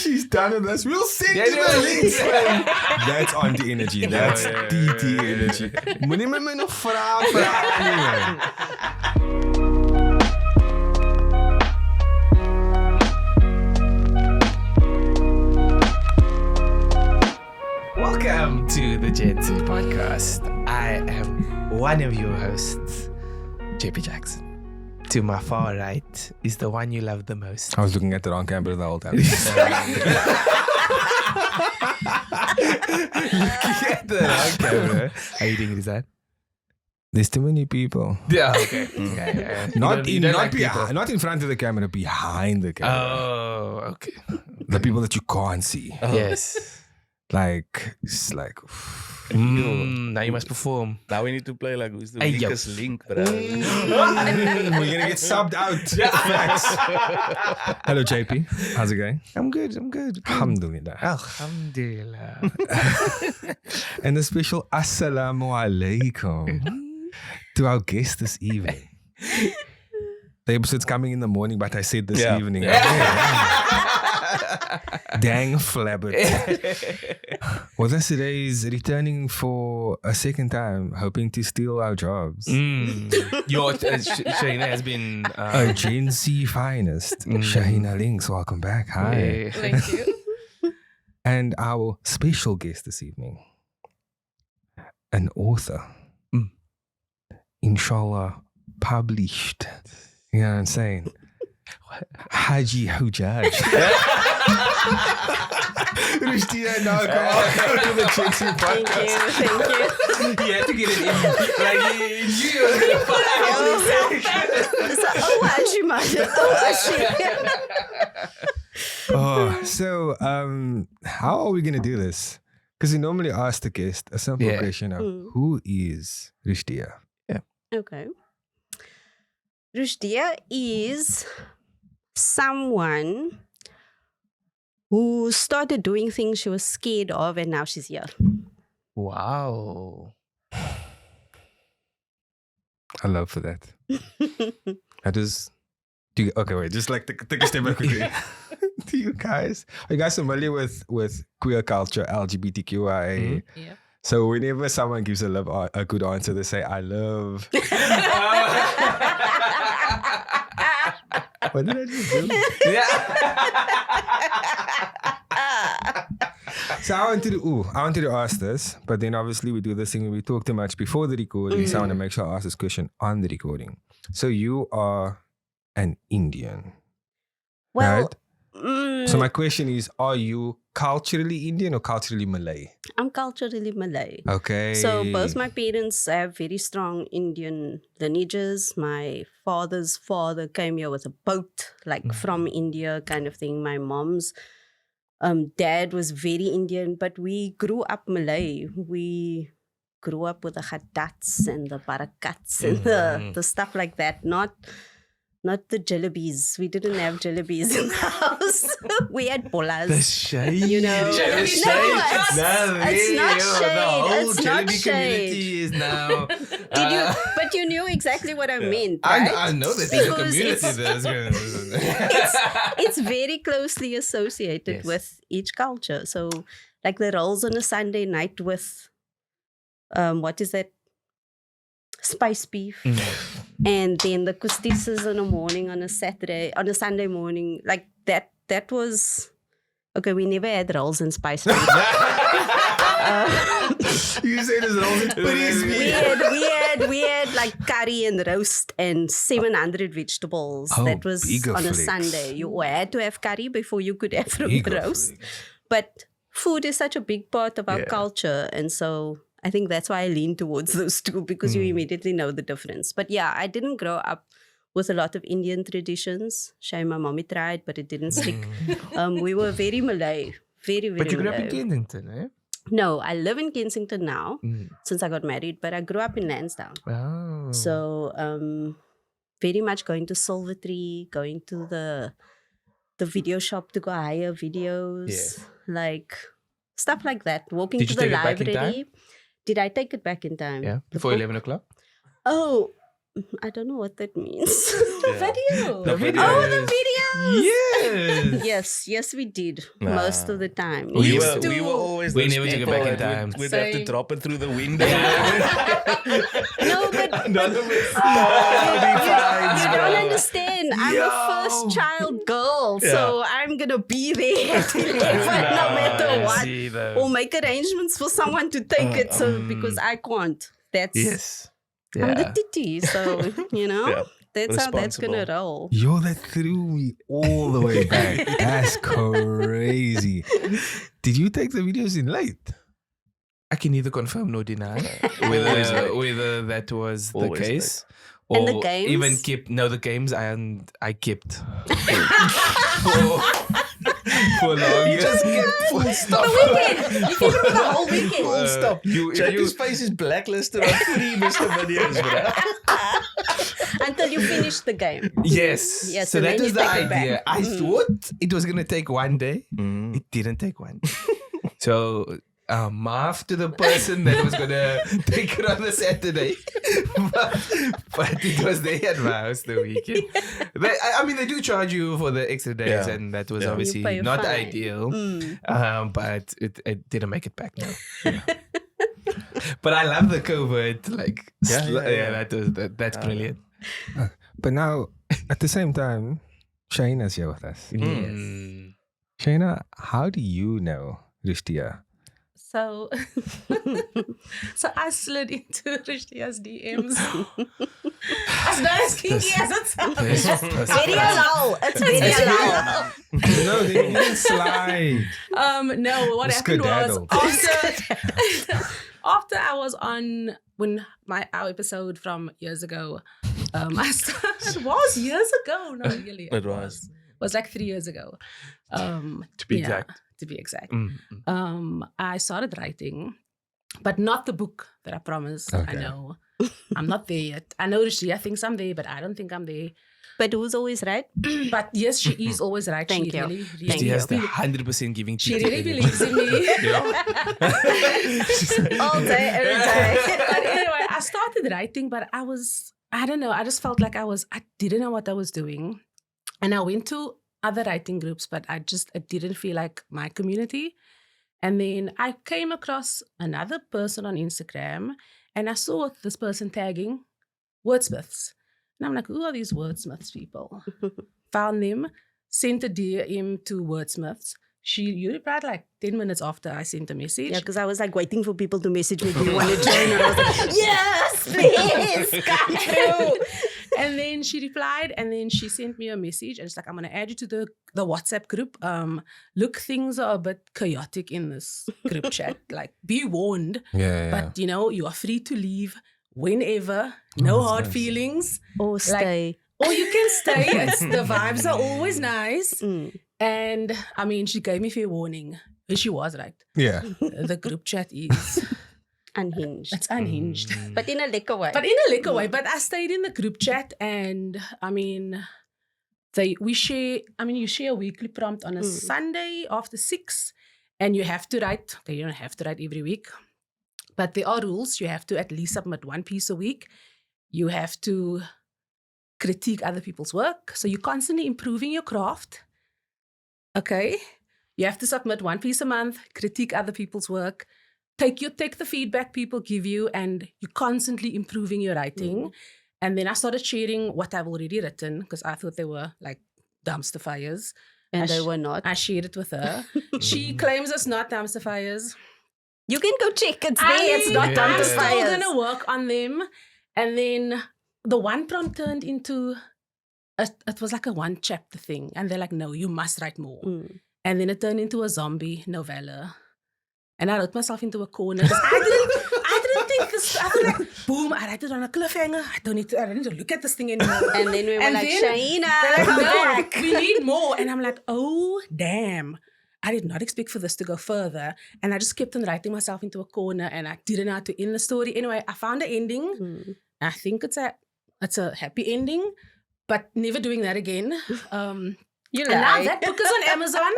she's done with us, we'll send you the links. That's auntie energy. That's TT energy. Moenie my nog vra nie. Welcome to the GenC podcast. I am one of your hosts, JP Jackson. To my far right is the one you love the most. I was looking at the wrong camera the whole time. Looking at the wrong camera. How you doing, Rizan? There's too many people. Yeah, okay. Not in front of the camera, behind the camera. Oh, okay. The people that you can't see. Oh. Yes. It's like... now you must perform. Now we need to play like who's the Hey, yo. weakest link, bro. We're gonna get subbed out. Facts. Hello, JP. How's it going? I'm good. Alhamdulillah. Alhamdulillah. And a special assalamu alaikum to our guest this evening. The episode's coming in the morning, but I said this evening. Dang flabbit. With us today is returning for a second time, hoping to steal our jobs. Your Shaheena has been A GenC finest, Shaheena Links. Welcome back. Hi. Thank you. And our special guest this evening, an author. Inshallah, published. You know what I'm saying? Haji Hujaj. Rushdiyah Narker to the GenC podcast. Thank you. You had to get it in. Like you were gonna So, how are we going to do this? Because we normally ask the guest a simple question of who is Rushdiyah? Okay. Rushdiyah is someone who started doing things she was scared of, and now she's here. Wow. I love for that. Okay, wait, just like take a step back quickly. Are you guys familiar with queer culture, LGBTQIA? Yeah. So whenever someone gives a good answer, they say, I love... What did I just do? So I wanted to ask this, but then obviously we do this thing where we talk too much before the recording. So I want to make sure I ask this question on the recording. So you are an Indian, Well, right? So my question is, are you culturally Indian or culturally Malay? I'm culturally Malay. Okay. So both my parents have very strong Indian lineages. My father's father came here with a boat, like from India kind of thing. My mom's dad was very Indian, but we grew up Malay. We grew up with the khaddats and the barakats and the stuff like that. Not the jalebis. We didn't have jalebis in the house. We had bolas. The shade. You know, It's not shade. The whole It's not Jalebi shade. community is now. But you knew exactly what I meant, right? I know that there's a Because community that's going it's very closely associated with each culture. So, like the rolls on a Sunday night with, what is that? Spice beef. And then the kustisas in the morning on a Sunday morning. Like that was... Okay, we never had rolls and spice beef. You say there's rolls and spice beef. We had like curry and roast and 700 vegetables. That was on a Sunday. You had to have curry before you could have roast. But food is such a big part of our culture, and so I think that's why I lean towards those two, because you immediately know the difference. But yeah, I didn't grow up with a lot of Indian traditions. Shame my mommy tried, but it didn't stick. We were very Malay. Very, very But you grew Malay. up in Kensington, eh? No, I live in Kensington now since I got married, but I grew up in Lansdowne. Oh. So very much going to Silvertree, going to the video shop to go hire videos, like stuff like that. Walking Did to you the take it back in library. Did I take it back in time? Yeah, The before book? 11 o'clock? Oh, I don't know what that means. The video. The video. Oh, the videos. Yes. Yes, we did. Most of the time. We We were always We those never took it people back in that time. We'd have to Same. drop it through the window. No, but Anonymous. you don't understand. I'm a first child girl, so I'm gonna be there to deliver no matter what. See, though. Or make arrangements for someone to take it, so because I can't. That's Yes. I'm the Yeah. titty, so you know Yeah. that's how that's gonna Responsible. roll. Yo, that threw me all the way back. That's crazy. Did you take the videos in late? I can neither confirm nor deny Always late. whether that was the Always case. And Or the games? even kept the games I kept for long. You just get full stop. The weekend, you keep it for the whole weekend. Full stop. Jackie's face is blacklisted on 3 Mr. Videos, bro. Until you finish the game. Yes. Yes, So and that then was you the take it back. idea. I thought it was gonna take one day. Mm. It didn't take one. So maaf to the person that was gonna take it on the Saturday, but it was their advice the weekend. I mean, they do charge you for the extra days, Yeah. and that was Yeah. obviously You pay a not fine. ideal. Mm. But it didn't make it back. No. But I love the covert. Like, Yeah. that's brilliant. But now, at the same time, Shaheena's here with us. Mm. Shaheena, how do you know Rushdiyah? So, so I slid into Rushdiyah's DMs. As not as kinky as it sounds. Very low. It's very low. No, they didn't slide. No, what happened was Skedaddled. after I was on our episode from years ago. It was years ago. No, really, It was. It was like 3 years ago. To be exact. To be exact. Mm. I started writing, but not the book that I promised. I Okay. know. I'm not there yet. I know Rushdiyah thinks I'm there, but I don't think I'm there. But who's always right? But yes, she is always right. Thank she you. really, Thank really, She has the really, 100% giving she cheek. really believes in me. All day, every day. But anyway, I started writing, but I don't know, I just felt like I didn't know what I was doing. And I went to other writing groups, but I didn't feel like my community. And then I came across another person on Instagram and I saw this person tagging Wordsmiths. And I'm like, who are these Wordsmiths people? Found them, sent a DM to Wordsmiths. You replied like 10 minutes after I sent a message. Yeah, because I was like waiting for people to message me, do you want to join? And I was like, yes, please, come through. And then she replied, and then she sent me a message, and it's like, I'm gonna add you to the WhatsApp group. Look, things are a bit chaotic in this group chat. Like, be warned. Yeah. But you are free to leave whenever. No that's hard nice. feelings. Or stay. Or you can stay. The vibes are always nice. Mm. And I mean, she gave me fair warning. And she was right. Yeah. The group chat is Unhinged. it's unhinged. But in a liquor way. But in a liquor way. But I stayed in the group chat, and I mean, you share a weekly prompt on a Sunday after 6, and you have to write. Okay, you don't have to write every week, but there are rules. You have to at least submit one piece a week. You have to critique other people's work. So you're constantly improving your craft. Okay. You have to submit one piece a month, critique other people's work. Take the feedback people give you, and you're constantly improving your writing. And then I started sharing what I've already written because I thought they were like dumpster fires. and they were not. I shared it with her. She claims it's not dumpster fires. You can go check. It's there. It's not Yeah. done I'm to still fires. going to work on them. And then the one prompt turned into, it was like a one chapter thing. And they're like, no, you must write more. Mm. And then it turned into a zombie novella. And I wrote myself into a corner. 'Cause I didn't think this. I was like, boom, I write it on a cliffhanger. I don't need to look at this thing anymore. And then we were And like, then Shaheena, They're like, come no, back. we need more. And I'm like, oh, damn. I did not expect for this to go further. And I just kept on writing myself into a corner, and I didn't know how to end the story. Anyway, I found an ending. Mm. I think it's a happy ending, but never doing that again. You And now lied. that book is on Amazon.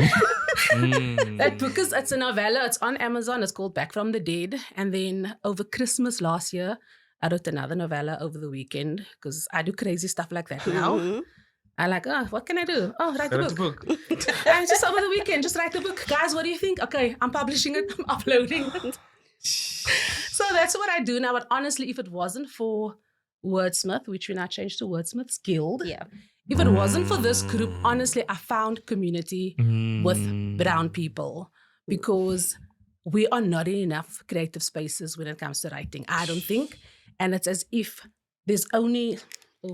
Mm. That book it's a novella. It's on Amazon. It's called Back from the Dead. And then over Christmas last year, I wrote another novella over the weekend because I do crazy stuff like that now. Mhm. I like, oh, what can I do? Oh, write a Write a book. book. And just over the weekend, just write a book. Guys, what do you think? Okay, I'm publishing it. I'm uploading it. So that's what I do now. But honestly, if it wasn't for Wordsmith, which we now changed to Wordsmiths Guild, Yeah. if it wasn't for this group, honestly, I found community with brown people because we are not in enough creative spaces when it comes to writing, I don't think. And it's as if there's only,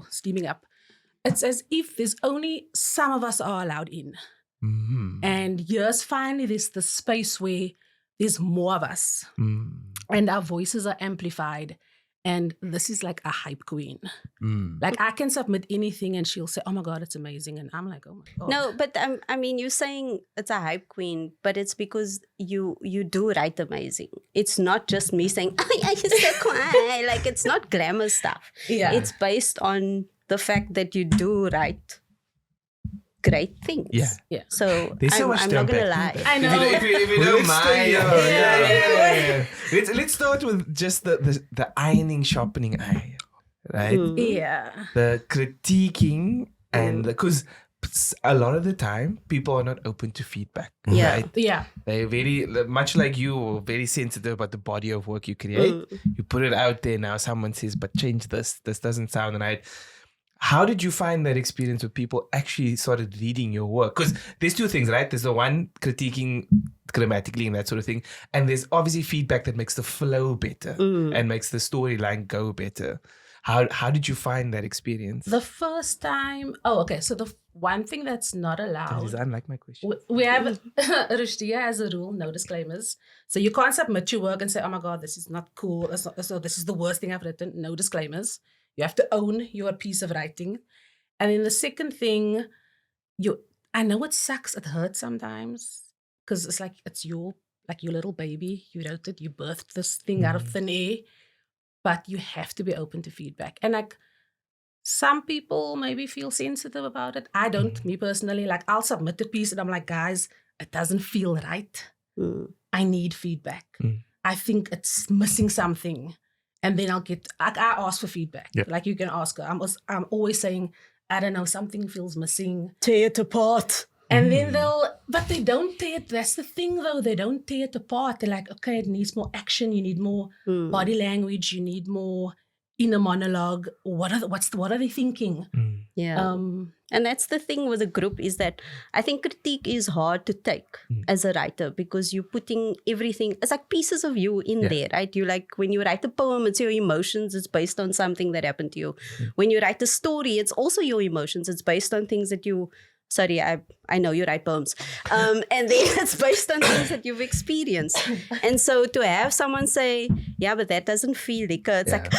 steaming up. It's as if there's only some of us are allowed in. And yes, finally, there's the space where there's more of us and our voices are amplified. And this is like a hype queen. Like I can submit anything and she'll say, oh my God, it's amazing. And I'm like, oh my God. No, but I mean, you're saying it's a hype queen, but it's because you do write amazing. It's not just me saying, oh, yeah, you're so quiet. Like it's not glamour stuff. Yeah. It's based on the fact that you do write great things. Yeah. So There's so much I'm to not going to unpack. lie. I know. If you Well, don't let's stay mind. here. Let's start with just the ironing, sharpening iron, right? Yeah. The critiquing and because a lot of the time people are not open to feedback. Yeah. Right? Yeah. They're very much like you, very sensitive about the body of work you create. You put it out there now. Someone says, "But change this. This doesn't sound right." How did you find that experience with people actually started reading your work? Because there's two things, right? There's the one critiquing grammatically and that sort of thing. And there's obviously feedback that makes the flow better and makes the storyline go better. How did you find that experience? The first time, so the one thing that's not That allowed, is unlike my question. we have, Rushdiyah has a rule, no disclaimers. So you can't submit your work and say, oh my God, this is not cool. So this is the worst thing I've written. No disclaimers. You have to own your piece of writing. And then the second thing, I know it sucks, it hurts sometimes. Because it's like, it's your little baby. You wrote it, you birthed this thing out of thin air. But you have to be open to feedback. And like, some people maybe feel sensitive about it. I don't, me personally. Like, I'll submit a piece and I'm like, guys, it doesn't feel right. I need feedback. I think it's missing something. And then I'll get, like, I ask for feedback. Yep. Like, you can ask her. I'm always saying, I don't know, something feels missing. Tear it apart. And then but they don't tear it. That's the thing though. They don't tear it apart. They're like, okay, it needs more action. You need more body language. You need more inner monologue. What are they thinking? Yeah. And that's the thing with a group is that I think critique is hard to take as a writer because you're putting everything, it's like pieces of you in there, right? You like, when you write a poem, it's your emotions, it's based on something that happened to you. When you write a story, it's also your emotions. It's based on things that you, sorry, I know you write poems. And then it's based on things that you've experienced. And so to have someone say, yeah, but that doesn't feel like it's like,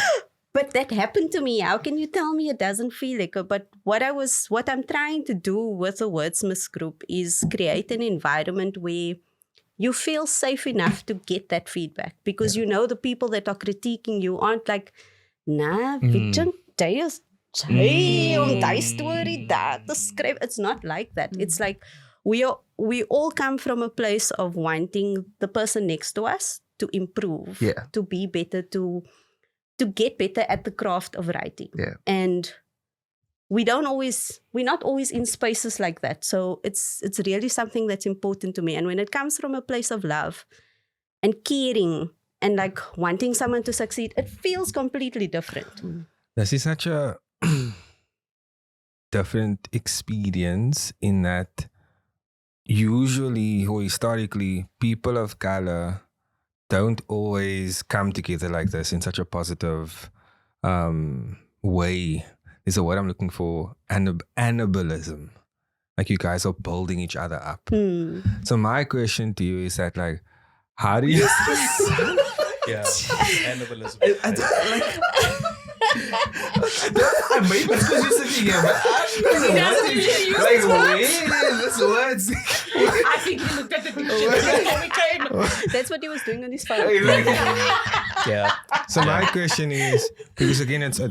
but that happened to me. How can you tell me it doesn't feel like it? But what I'm trying to do with the Wordsmiths group is create an environment where you feel safe enough to get that feedback because you know the people that are critiquing you aren't like, nah, it's not like that. It's like we all come from a place of wanting the person next to us to improve, to be better, to get better at the craft of writing. And we're not always in spaces like that. So it's really something that's important to me. And when it comes from a place of love and caring and like wanting someone to succeed, it feels completely different. This is such a different experience in that usually or historically people of color don't always come together like this in such a positive way. Is a word I'm looking for. Annibalism. Like you guys are building each other up. So my question to you is that like, how do you... Annibalism. I made this because you're sitting here, but where is this words? I think he looked at the dictionary before we came. That's what he was doing on his phone. So my question is, because again, it's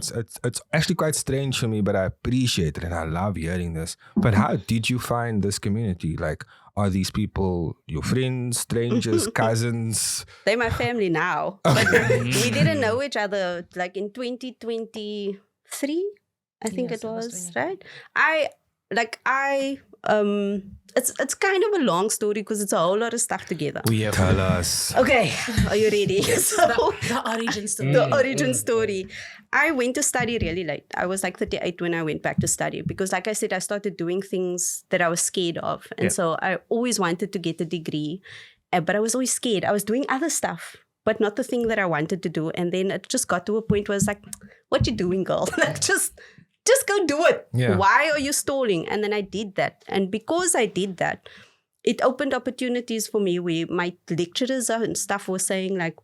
actually quite strange for me, but I appreciate it and I love hearing this. But how did you find this community? Like, are these people your friends, strangers, cousins? They're my family now. But we didn't know each other like in 2023, I think it was, right? like it's kind of a long story because it's a whole lot of stuff together. We have Tell us. Okay, are you ready? So, The origin story. the origin story. I went to study really late. I was like 38 when I went back to study because, like I said, I started doing things that I was scared of. And so I always wanted to get a degree, but I was always scared. I was doing other stuff, but not the thing that I wanted to do. And then it just got to a point where it's like, what you doing, girl? Like, just go do it. Yeah. Why are you stalling? And then I did that. And because I did that, it opened opportunities for me where my lecturers and stuff were saying like,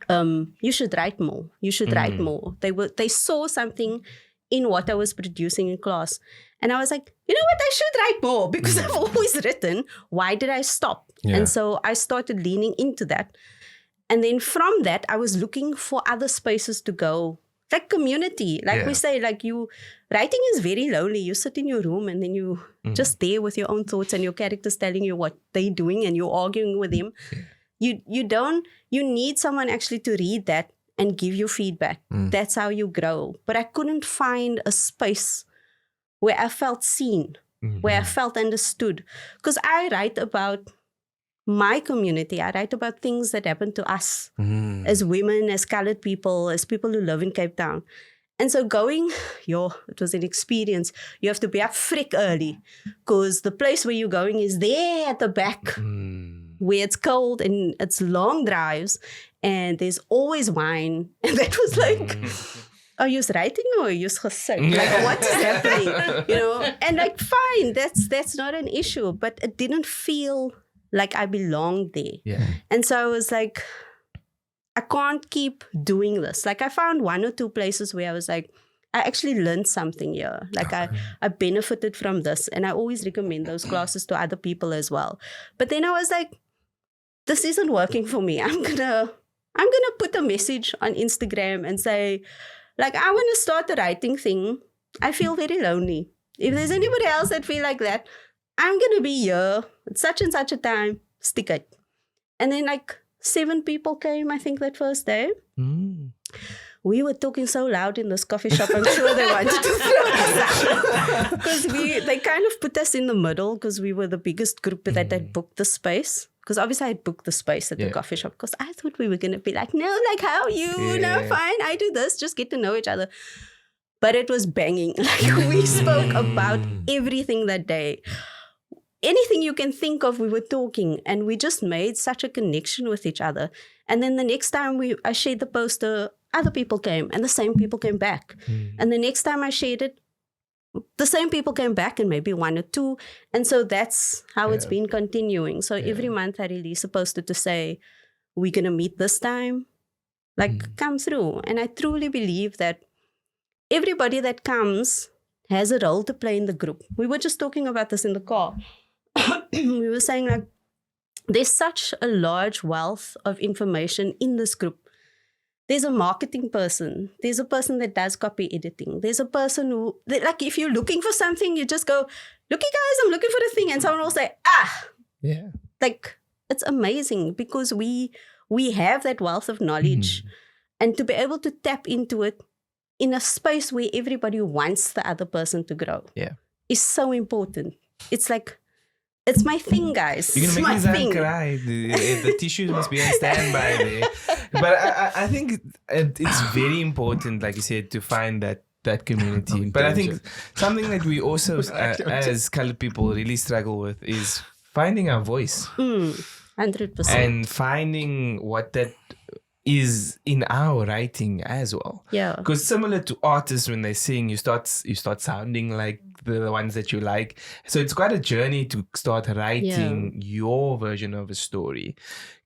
you should write more. You should write more. They saw something in what I was producing in class. And I was like, you know what? I should write more because I've always written. Why did I stop? Yeah. And so I started leaning into that. And then from that, I was looking for other spaces to go. Like community, like we say, like writing is very lonely. You sit in your room and then you just there with your own thoughts and your characters telling you what they're doing and you're arguing with them. You need someone actually to read that and give you feedback. That's how you grow. But I couldn't find a space where I felt seen, where I felt understood. Because I write about my community. I write about things that happen to us as women, as colored people, as people who live in Cape Town. And so it was an experience. You have to be up frick early because the place where you're going is there at the back where it's cold and it's long drives and there's always wine. And that was like, are you writing or are you gesit? Like, what is happening? You know? And like, fine, that's not an issue. But it didn't feel like I belonged there. Yeah. And so I was like, I can't keep doing this. Like I found one or two places where I was like, I actually learned something here. Like I benefited from this. And I always recommend those classes to other people as well. But then I was like, this isn't working for me. I'm gonna put a message on Instagram and say, like, I want to start the writing thing. I feel very lonely. If there's anybody else that feel like that, I'm going to be here at such and such a time, stick it. And then like 7 people came, I think, that first day. We were talking so loud in this coffee shop, I'm sure they wanted to throw us out. Because they kind of put us in the middle because we were the biggest group that had booked the space. Because obviously I had booked the space at the coffee shop because I thought we were going to be like, no, like, how are you? No, fine, I do this, just get to know each other. But it was banging. Like we spoke about everything that day. Anything you can think of, we were talking and we just made such a connection with each other. And then the next time I shared the poster, other people came and the same people came back. And the next time I shared it, the same people came back and maybe 1 or 2. And so that's how it's been continuing. So every month I release a poster to say, we're going to meet this time, like come through. And I truly believe that everybody that comes has a role to play in the group. We were just talking about this in the car. We were saying like, there's such a large wealth of information in this group. There's a marketing person. There's a person that does copy editing. There's a person who, like, if you're looking for something, you just go, looky guys, I'm looking for the thing. And someone will say, Yeah. like, it's amazing because we have that wealth of knowledge. And to be able to tap into it in a space where everybody wants the other person to grow is so important. It's like, it's my thing, guys. You're going to It's make my me thing. cry. The tissues must be on standby there. But I think it's very important, like you said, to find that community. But I think something that we also, as colored people, really struggle with is finding our voice. 100%. And finding what that is in our writing as well. Yeah. Because similar to artists, when they sing, you start sounding like the ones that you like. So it's quite a journey to start writing your version of a story.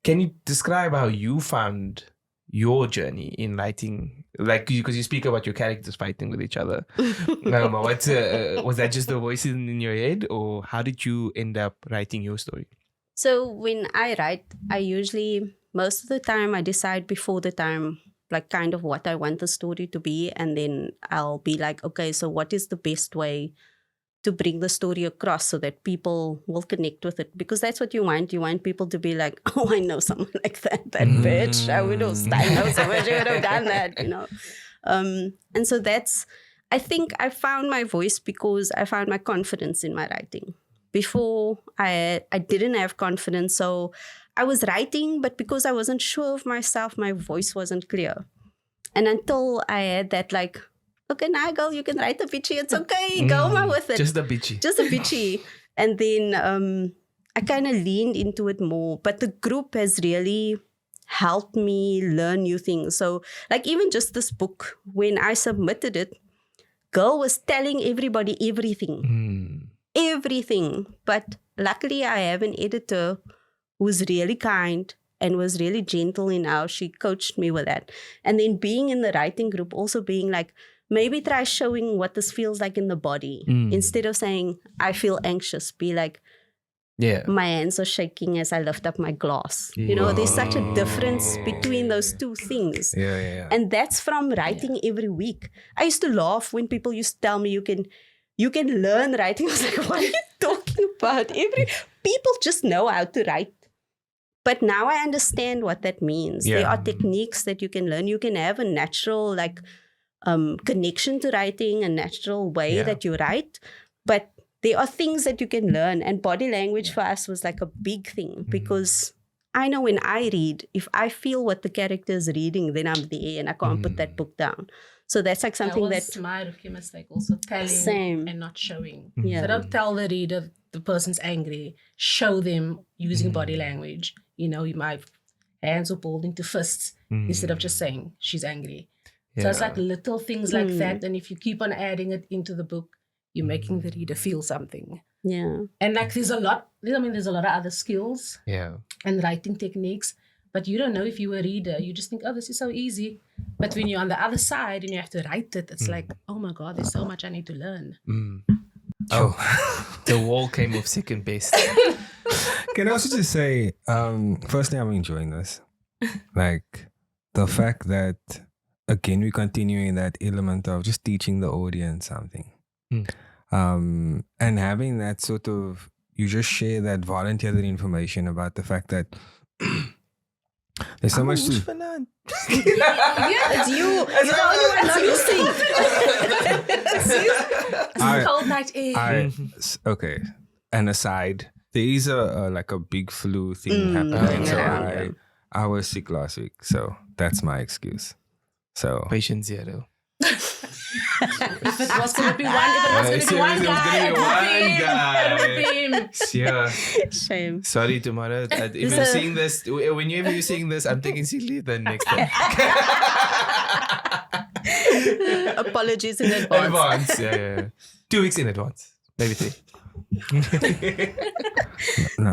Can you describe how you found your journey in writing? Like, because you speak about your characters fighting with each other. Was that just the voices in your head, or how did you end up writing your story? So when I write, I usually, most of the time, I decide before the time, like kind of what I want the story to be. And then I'll be like, okay, so what is the best way to bring the story across so that people will connect with it? Because that's what you want. You want people to be like, oh, I know someone like that bitch. I know someone who would have done that, you know. And so I think I found my voice because I found my confidence in my writing. Before, I didn't have confidence, so I was writing, but because I wasn't sure of myself, my voice wasn't clear. And until I had that, like, okay, now girl, you can write a bitchy, it's okay, go on with it. Just a bitchy. Just a bitchy. And then I kind of leaned into it more. But the group has really helped me learn new things. So, like, even just this book, when I submitted it, girl was telling everybody everything. Everything. But luckily, I have an editor who's really kind and was really gentle in how she coached me with that. And then being in the writing group, also being like, maybe try showing what this feels like in the body. Instead of saying, I feel anxious, be like, my hands are shaking as I lift up my glass. You know, there's such a difference between those two things. And that's from writing every week. I used to laugh when people used to tell me, you can learn writing. I was like, what are you talking about? People just know how to write. But now I understand what that means. There are techniques that you can learn. You can have a natural, like, connection to writing, a natural way that you write. But there are things that you can learn. And body language for us was like a big thing because I know when I read, if I feel what the character is reading, then I'm there and I can't put that book down. So that's like something that my rookie mistake, also telling and not showing. Yeah. So don't tell the reader the person's angry. Show them using body language. You know, my hands are pulled into fists instead of just saying she's angry. So it's like little things like that. And if you keep on adding it into the book, you're making the reader feel something. Yeah. And like there's a lot of other skills and writing techniques, but you don't know if you're a reader. You just think, oh, this is so easy. But when you're on the other side and you have to write it, it's like, oh my God, there's so much I need to learn. Oh, the wall came off second best. Can I also just say, firstly, I'm enjoying this. Like, the fact that, again, we're continuing that element of just teaching the audience something. And having that sort of, you just share that volunteer information about the fact that there's so much to... It's you. You're the only one not listening. It's a cold night air. Okay. And aside, there is a big flu thing happening. So I was sick last week. So that's my excuse. So Patient zero. If it was going to be one guy, it would be him. Shame. Sorry, tomorrow. If you're seeing this, whenever you're seeing this, I'm taking sick leave then next time. Apologies in advance. Yeah. 2 weeks in advance. Maybe 3.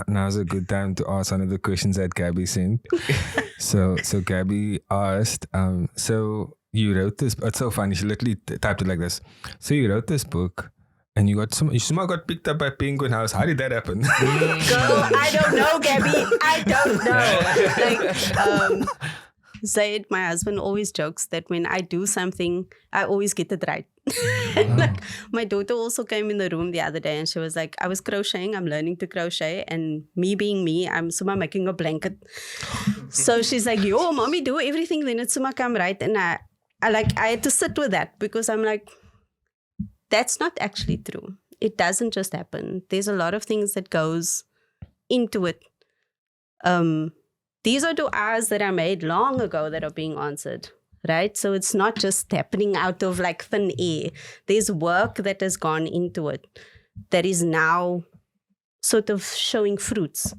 Now's a good time to ask one of the questions that Gabby sent. So Gabby asked, so you wrote this, it's so funny, she literally typed it like this. So you wrote this book and you somehow got picked up by Penguin House. How did that happen? Girl, I don't know, Gabby. I don't know. Like, Zaid, my husband, always jokes that when I do something, I always get it right. Like, my daughter also came in the room the other day and she was like, I was crocheting, I'm learning to crochet, and me being me, I'm somehow making a blanket. So she's like, yo, mommy, do everything, then it's somehow come right. And I had to sit with that because I'm like, that's not actually true. It doesn't just happen. There's a lot of things that goes into it. These are du'as that I made long ago that are being answered, right? So it's not just happening out of like thin air. There's work that has gone into it that is now sort of showing fruits.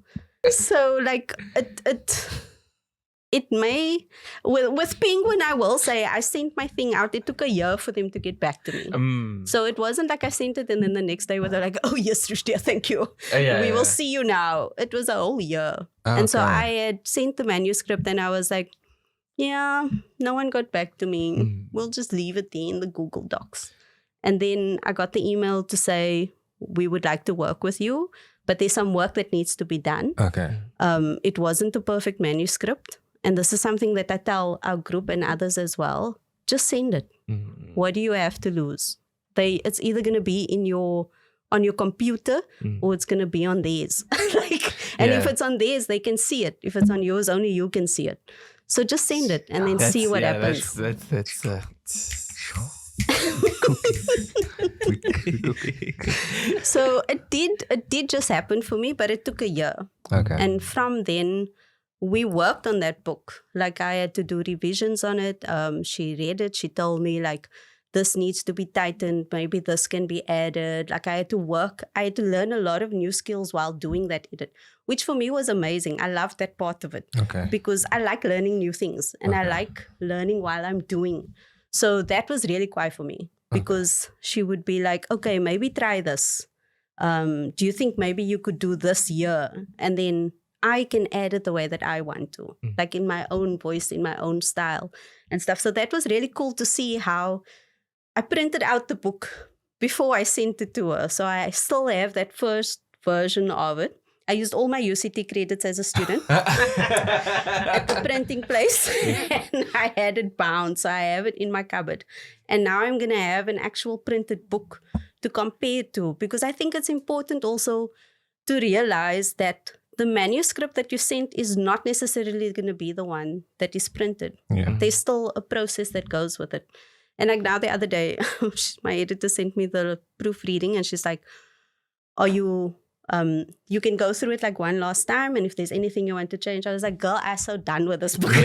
So like it may, with Penguin, I will say, I sent my thing out. It took a year for them to get back to me. So it wasn't like I sent it and then the next day they're like, oh yes, Rushdiyah, thank you. We will see you now. It was a whole year. And so I had sent the manuscript and I was like, yeah, no one got back to me. We'll just leave it there in the Google Docs. And then I got the email to say, we would like to work with you, but there's some work that needs to be done. Okay. It wasn't a perfect manuscript. And this is something that I tell our group and others as well. Just send it. What do you have to lose? It's either going to be on your computer or it's going to be on theirs. If it's on theirs, they can see it. If it's on yours, only you can see it. So just send it and then see what happens. So it did just happen for me, but it took a year. Okay. And from then, we worked on that book. Like I had to do revisions on it. She read it. She told me like, this needs to be tightened. Maybe this can be added. Like I had to learn a lot of new skills while doing that edit, which for me was amazing. I loved that part of it. Okay. Because I like learning new things and I like learning while I'm doing. So that was really quite for me because she would be like, okay, maybe try this. Do you think maybe you could do this here? And then I can add it the way that I want to, like in my own voice, in my own style and stuff. So that was really cool to see how I printed out the book before I sent it to her. So I still have that first version of it. I used all my UCT credits as a student at the printing place and I had it bound. So I have it in my cupboard. And now I'm going to have an actual printed book to compare to, because I think it's important also to realize that the manuscript that you sent is not necessarily going to be the one that is printed. Yeah. There's still a process that goes with it. And like now the other day, my editor sent me the proofreading and she's like, are you... you can go through it like one last time, and if there's anything you want to change, I was like, girl, I'm so done with this book.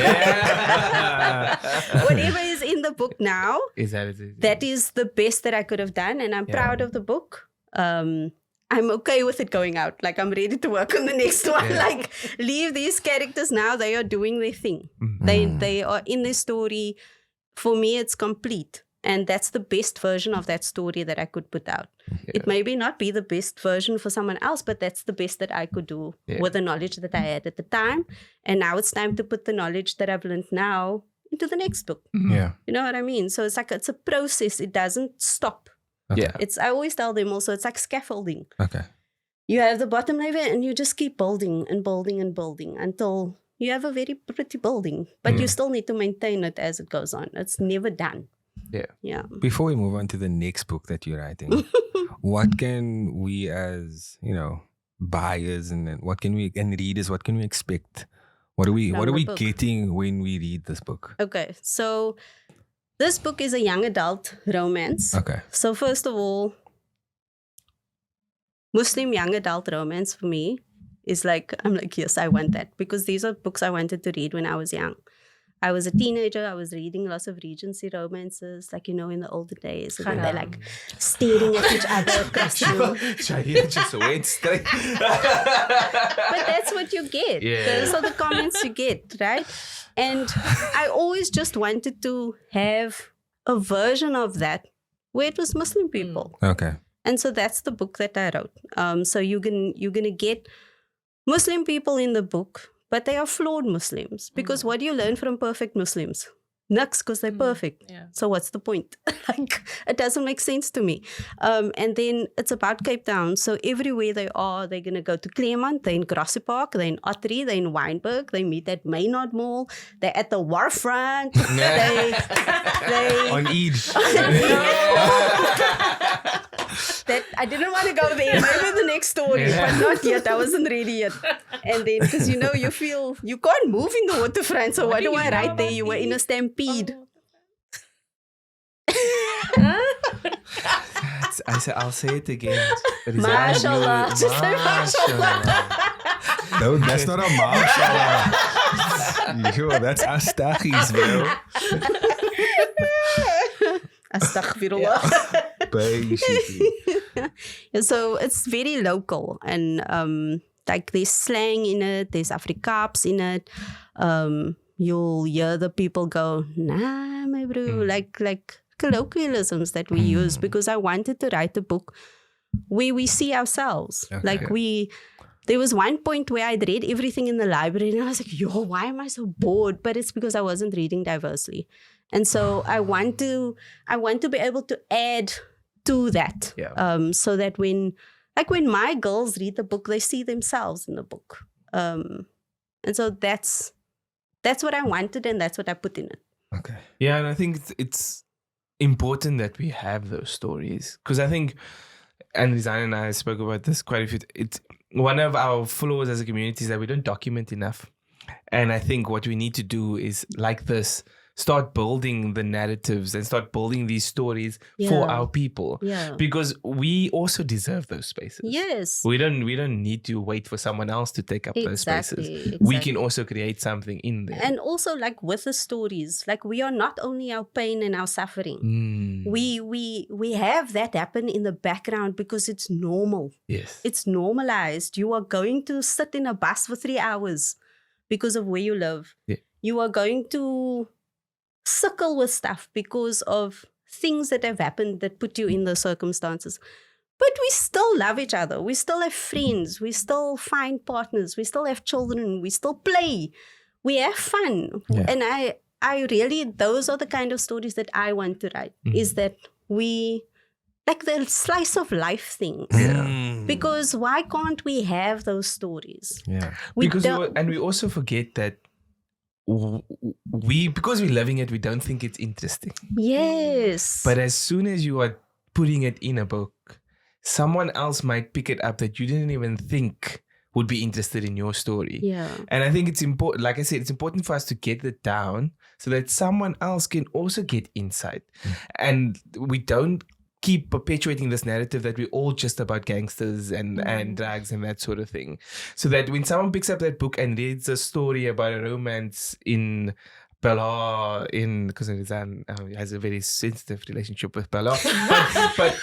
Whatever is in the book now, that is the best that I could have done, and I'm proud of the book. I'm okay with it going out. Like, I'm ready to work on the next one. Like, leave these characters now. They are doing their thing. They are in their story. For me, it's complete. And that's the best version of that story that I could put out. It maybe not be the best version for someone else, but that's the best that I could do with the knowledge that I had at the time. And now it's time to put the knowledge that I've learned now into the next book. Yeah. You know what I mean? So it's like, it's a process. It doesn't stop. Okay. I always tell them also, it's like scaffolding. Okay. You have the bottom layer and you just keep building and building and building until you have a very pretty building. But you still need to maintain it as it goes on. It's never done. Yeah. Before we move on to the next book that you're writing, what can we as, buyers and readers, what can we expect? What are we getting when we read this book? Okay. So this book is a young adult romance. Okay. So first of all, Muslim young adult romance for me is like, I'm like, yes, I want that, because these are books I wanted to read when I was young. I was a teenager. I was reading lots of Regency romances, like, in the older days. And they're like staring at each other across the room. Shaheena just went straight. But that's what you get. Those are the comments you get, right? And I always just wanted to have a version of that where it was Muslim people. Okay. And so that's the book that I wrote. So you're gonna get Muslim people in the book, but they are flawed Muslims, because what do you learn from perfect Muslims? Nux, because they're perfect. Yeah. So what's the point? Like, it doesn't make sense to me. And then it's about Cape Town. So everywhere they are, they're going to go to Claremont, they're in Grassy Park, they're in Ottery, they're in Wynberg, they meet at Maynard Mall, they're at the Warfront, they On Eid. That I didn't want to go there. Maybe the next story, but not yet. I wasn't ready yet. And then, because you feel you can't move in the waterfront. So why do I write there? You were in a stampede. I'll say it again. Mashallah. Just say mashallah. No, that's not a mashallah. Yo, that's Astaghi's, bro. Astaghfirullah. Basically. So it's very local, and like there's slang in it, there's Afrikaans in it. You'll hear the people go, nah, my bro, like colloquialisms that we use, because I wanted to write a book where we see ourselves. Okay. Like there was one point where I'd read everything in the library and I was like, yo, why am I so bored? But it's because I wasn't reading diversely. And so I want to be able to add to that. So that when my girls read the book, they see themselves in the book. And so that's what I wanted, and that's what I put in it. Okay. Yeah, and I think it's important that we have those stories, because I think, and Rizan and I spoke about this quite a few. It's one of our flaws as a community is that we don't document enough. And I think what we need to do is, like this, start building the narratives and start building these stories for Yeah. our people. Yeah. Because we also deserve those spaces. Yes. We don't need to wait for someone else to take up those spaces. Exactly. We can also create something in there. And also, like with the stories, like we are not only our pain and our suffering. Mm. We have that happen in the background because it's normal. Yes. It's normalized. You are going to sit in a bus for 3 hours because of where you live. Yeah. You are going to circle with stuff because of things that have happened that put you in those circumstances. But we still love each other. We still have friends. We still find partners. We still have children. We still play. We have fun. Yeah. And I really, those are the kind of stories that I want to write, is that we, like the slice of life things. Mm. Because why can't we have those stories? Yeah. We also forget that because we're loving it, we don't think it's interesting. Yes. But as soon as you are putting it in a book, someone else might pick it up that you didn't even think would be interested in your story. yeah. And I think it's important, like I said, it's important for us to get it down so that someone else can also get insight. And we don't keep perpetuating this narrative that we're all just about gangsters and drugs and that sort of thing. So that when someone picks up that book and reads a story about a romance in Bella, because he has a very sensitive relationship with Bella. but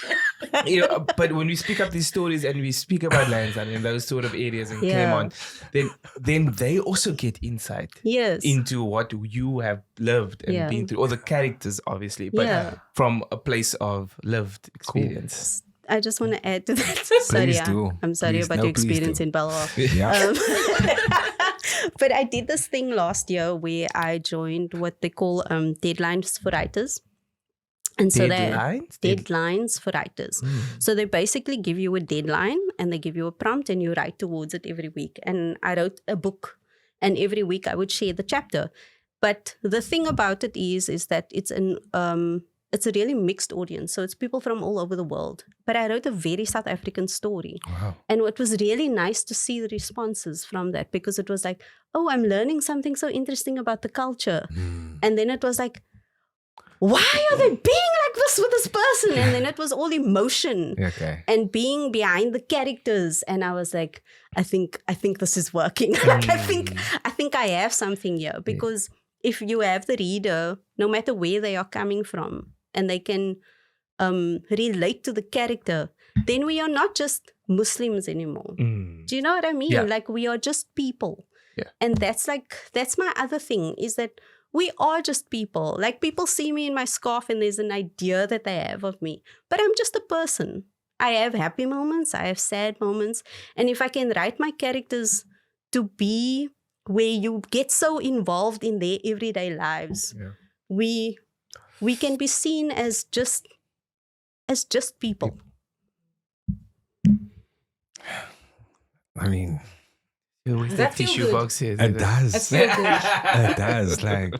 you know, but when we speak up these stories and we speak about Lansdowne and those sort of areas in Claremont, then they also get insight Yes. into what you have lived and been through, or the characters, obviously, but from a place of lived experience. I just want to add to that. Sorry, do. I'm sorry Please. about No, your please experience do. in Baloa. Yeah. But I did this thing last year where I joined what they call deadlines for writers. And so deadlines for writers. So they basically give you a deadline and they give you a prompt and you write towards it every week. And I wrote a book and every week I would share the chapter. But the thing about it is that it's a really mixed audience. So it's people from all over the world. But I wrote a very South African story. Wow. And it was really nice to see the responses from that, because it was like, oh, I'm learning something so interesting about the culture. And then it was like, why are they being like this with this person? And then it was all emotion and being behind the characters. And I was like, I think this is working. Like I think I have something here, because if you have the reader, no matter where they are coming from, and they can relate to the character, then we are not just Muslims anymore. Do you know what I mean? Yeah. Like we are just people. Yeah. And that's my other thing, is that we are just people. Like people see me in my scarf and there's an idea that they have of me. But I'm just a person. I have happy moments. I have sad moments. And if I can write my characters to be where you get so involved in their everyday lives, we can be seen as just people. I mean, With that the feel tissue good? box here. it does. That's so good. It does. Like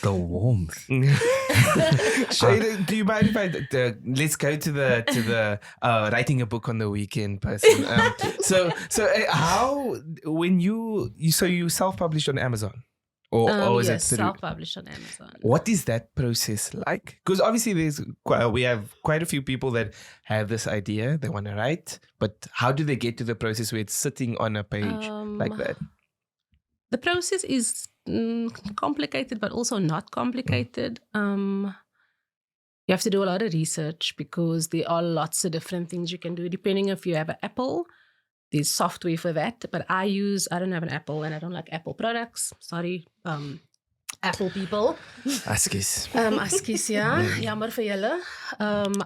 the warmth. Shayla, do you mind if I let's go to the writing a book on the weekend person? How when you self-published on Amazon, or is yes, it through? self-published on Amazon. What is that process like? Because obviously we have quite a few people that have this idea, they want to write, but how do they get to the process where it's sitting on a page like that? The process is complicated, but also not complicated. You have to do a lot of research because there are lots of different things you can do depending if you have an Apple. There's software for that, but I don't have an Apple and I don't like Apple products. Sorry, Apple people. Askies. Askies, ja. Jammer vir julle.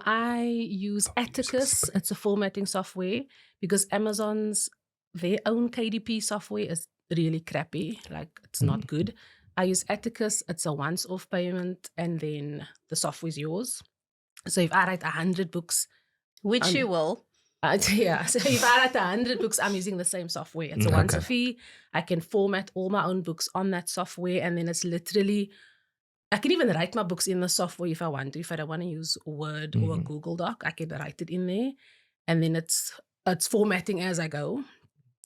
I use Atticus. It's a formatting software because Amazon's, their own KDP software is really crappy. Like, it's not good. I use Atticus. It's a once-off payment and then the software is yours. So if I write 100 books... Which you will. So if I write 100 books, I'm using the same software. It's a once a fee. I can format all my own books on that software, and then it's literally, I can even write my books in the software if I want to. If I don't want to use Word or a Google Doc, I can write it in there, and then it's formatting as I go,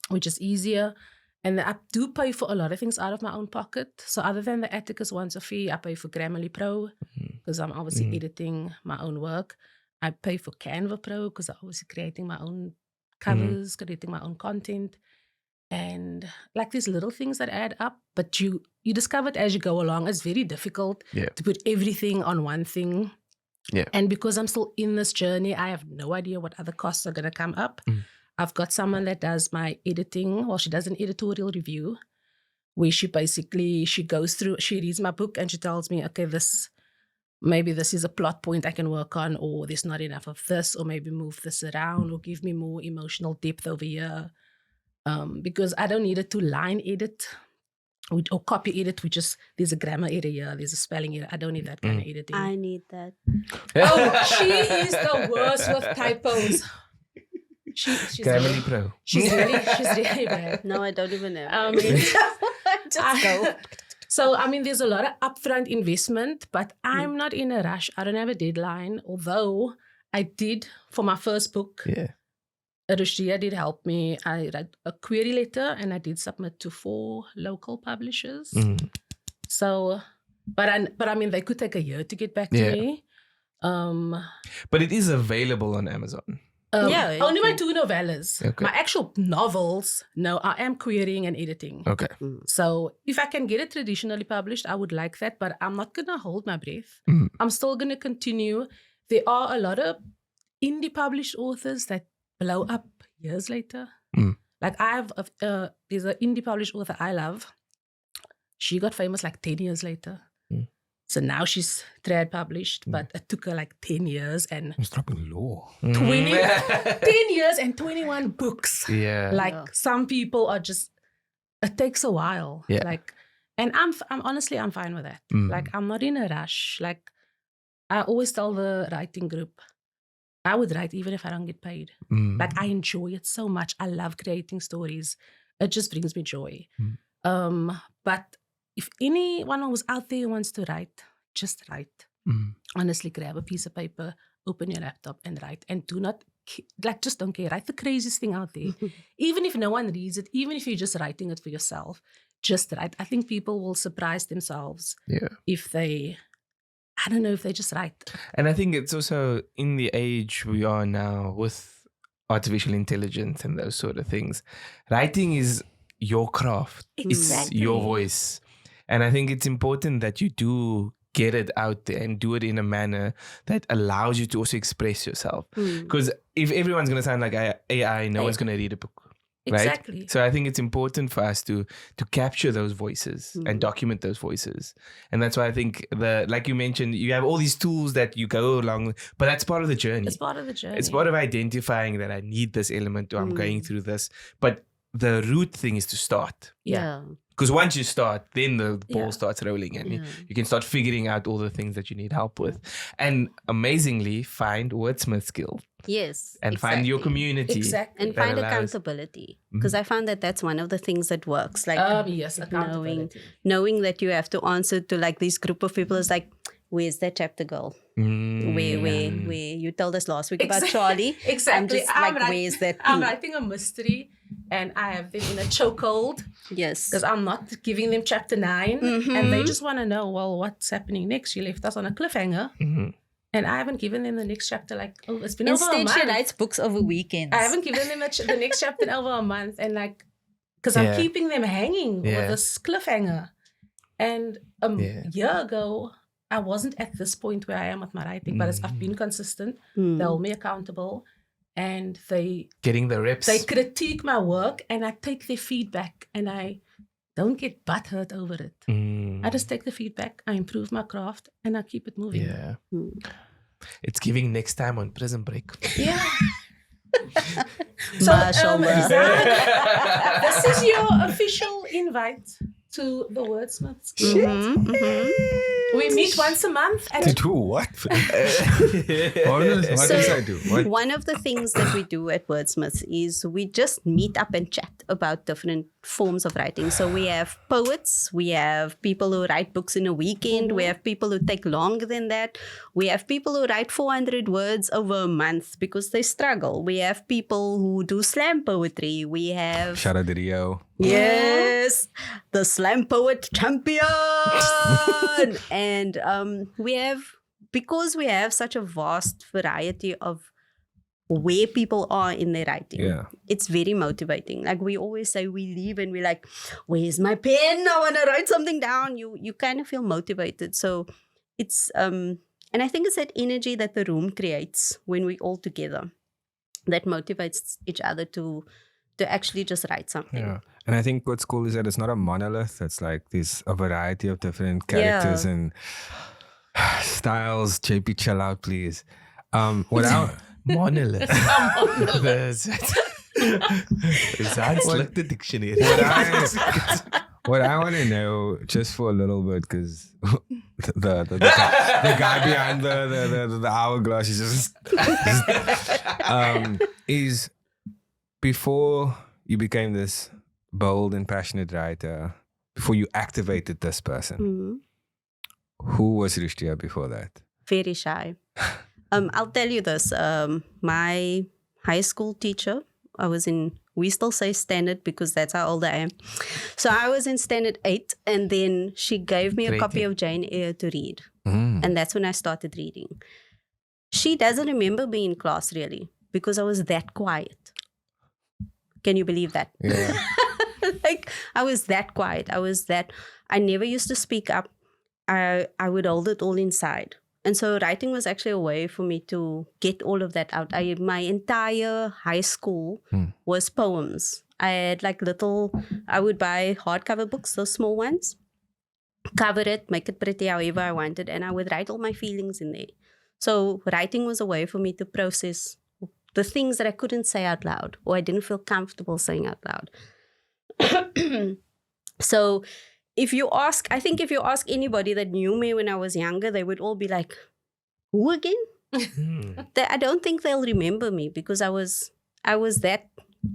which is easier. And I do pay for a lot of things out of my own pocket. So other than the Atticus once-a fee, I pay for Grammarly Pro because I'm obviously editing my own work. I pay for Canva Pro because I'm obviously creating my own covers, creating my own content. And like these little things that add up, but you discover it as you go along. It's very difficult to put everything on one thing. Yeah. And because I'm still in this journey, I have no idea what other costs are going to come up. I've got someone that does my editing. Well, she does an editorial review where she goes through, she reads my book and she tells me, okay, maybe this is a plot point I can work on, or there's not enough of this, or maybe move this around, or give me more emotional depth over here. Because I don't need it to line edit or copy edit, which is there's a grammar error here, there's a spelling error. I don't need that kind of editing. I need that. Oh, she is the worst with typos. She's Grammarly Pro. She's really bad. No, I don't even know. Just go. So, I mean, there's a lot of upfront investment, but I'm not in a rush. I don't have a deadline, although I did, for my first book, Rushdiyah did help me. I read a query letter and I did submit to 4 local publishers. So, but I mean, they could take a year to get back to me. But it is available on Amazon. Only my 2 novellas. Okay. My actual novels, no, I am querying and editing. Okay. So if I can get it traditionally published, I would like that, but I'm not going to hold my breath. I'm still going to continue. There are a lot of indie published authors that blow up years later. Like there's an indie published author I love. She got famous like 10 years later. So now she's trad published, but it took her like 10 years and It's dropping law. 10 years and 21 books. Yeah. Like some people are just, it takes a while. Yeah. Like, and I'm honestly, I'm fine with that. Like, I'm not in a rush. Like, I always tell the writing group, I would write even if I don't get paid. Like, I enjoy it so much. I love creating stories. It just brings me joy. But if anyone who's out there wants to write, just write. Honestly, grab a piece of paper, open your laptop and write. And do not, just don't care. Write the craziest thing out there. Even if no one reads it, even if you're just writing it for yourself, just write. I think people will surprise themselves if they just write. And I think it's also in the age we are now with artificial intelligence and those sort of things. Writing is your craft. Exactly. It's your voice. And I think it's important that you do get it out there and do it in a manner that allows you to also express yourself. Because if everyone's going to sound like AI, no one's going to read a book. Right? Exactly. So I think it's important for us to capture those voices and document those voices. And that's why I think like you mentioned, you have all these tools that you go along with, but that's part of the journey. It's part of the journey. It's part of identifying that I need this element or I'm going through this. But the root thing is to start. Yeah. Because once you start, then the ball starts rolling and you can start figuring out all the things that you need help with. And amazingly, find Wordsmiths Guild. Yes. And find your community. Exactly. And find accountability. Because I found that that's one of the things that works. Like yes, accountability. knowing that you have to answer to like this group of people is like, where's that chapter girl? Where you told us last week about Charlie. Exactly. I'm just where's that? I'm writing a mystery and I have them in a chokehold. Yes. Because I'm not giving them chapter 9 and they just want to know, well, what's happening next? You left us on a cliffhanger. And I haven't given them the next chapter it's been over a month. Instead, she writes books over weekends. I haven't given them the next chapter in over a month. And because I'm keeping them hanging with this cliffhanger. And a year ago, I wasn't at this point where I am with my writing, but I've been consistent. They hold me accountable. And they getting the reps. They critique my work and I take their feedback and I don't get butthurt over it. I just take the feedback, I improve my craft and I keep it moving. Yeah. It's giving next time on Prison Break. Yeah. So this is your official invite to the Wordsmiths. We meet once a month. To And do what? What does I do? What? One of the things that we do at Wordsmiths is we just meet up and chat about different forms of writing. So we have poets, we have people who write books in a weekend, we have people who take longer than that, we have people who write 400 words over a month because they struggle. We have people who do slam poetry. We have Shout out to Rio. Yes, the slam poet champion. And because we have such a vast variety of where people are in their writing, Yeah. it's very motivating. Like we always say, we leave and we're like, where's my pen? I want to write something down. You kind of feel motivated. So it's, and I think it's that energy that the room creates when we all together that motivates each other to actually just write something. Yeah. And I think what's cool is that it's not a monolith. It's like there's a variety of different characters and styles. JP, chill out, please. What I Monolith. That's like the dictionary. what I want to know, just for a little bit, because the guy behind the hourglass is is before you became this bold and passionate writer, before you activated this person, who was Rushdiyah before that? Very shy. I'll tell you this. My high school teacher, we still say standard because that's how old I am. So I was in standard 8, and then she gave me a copy of Jane Eyre to read. And that's when I started reading. She doesn't remember me in class really because I was that quiet. Can you believe that? Yeah. Like I was that quiet. I never used to speak up. I would hold it all inside. And so writing was actually a way for me to get all of that out. My entire high school was poems. I had I would buy hardcover books, those small ones, cover it, make it pretty however I wanted, and I would write all my feelings in there. So writing was a way for me to process the things that I couldn't say out loud or I didn't feel comfortable saying out loud. So if you ask anybody that knew me when I was younger, they would all be like, who again? I don't think they'll remember me because I was that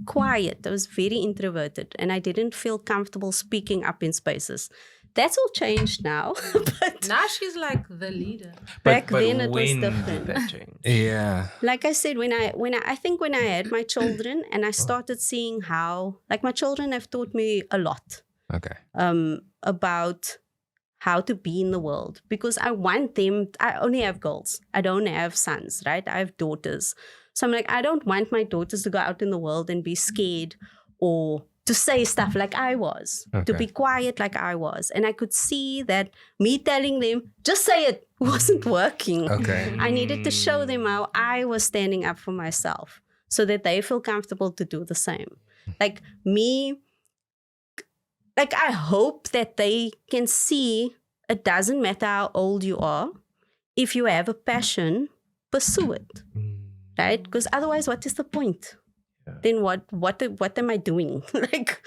quiet. I was very introverted and I didn't feel comfortable speaking up in spaces. That's all changed now. But now she's like the leader. back then it was when different. did that change? Yeah. Like I said, when I had my children and I started seeing how, like my children have taught me a lot. Okay. About how to be in the world because I want them. I only have girls. I don't have sons, right? I have daughters. So I'm like, I don't want my daughters to go out in the world and be scared or to say stuff like I was, to be quiet like I was. And I could see that me telling them, just say it, wasn't working. Okay. I needed to show them how I was standing up for myself so that they feel comfortable to do the same. Like me, like I hope that they can see it doesn't matter how old you are. If you have a passion, pursue it, right? Because otherwise, what is the point? Yeah. Then what am I doing? Like,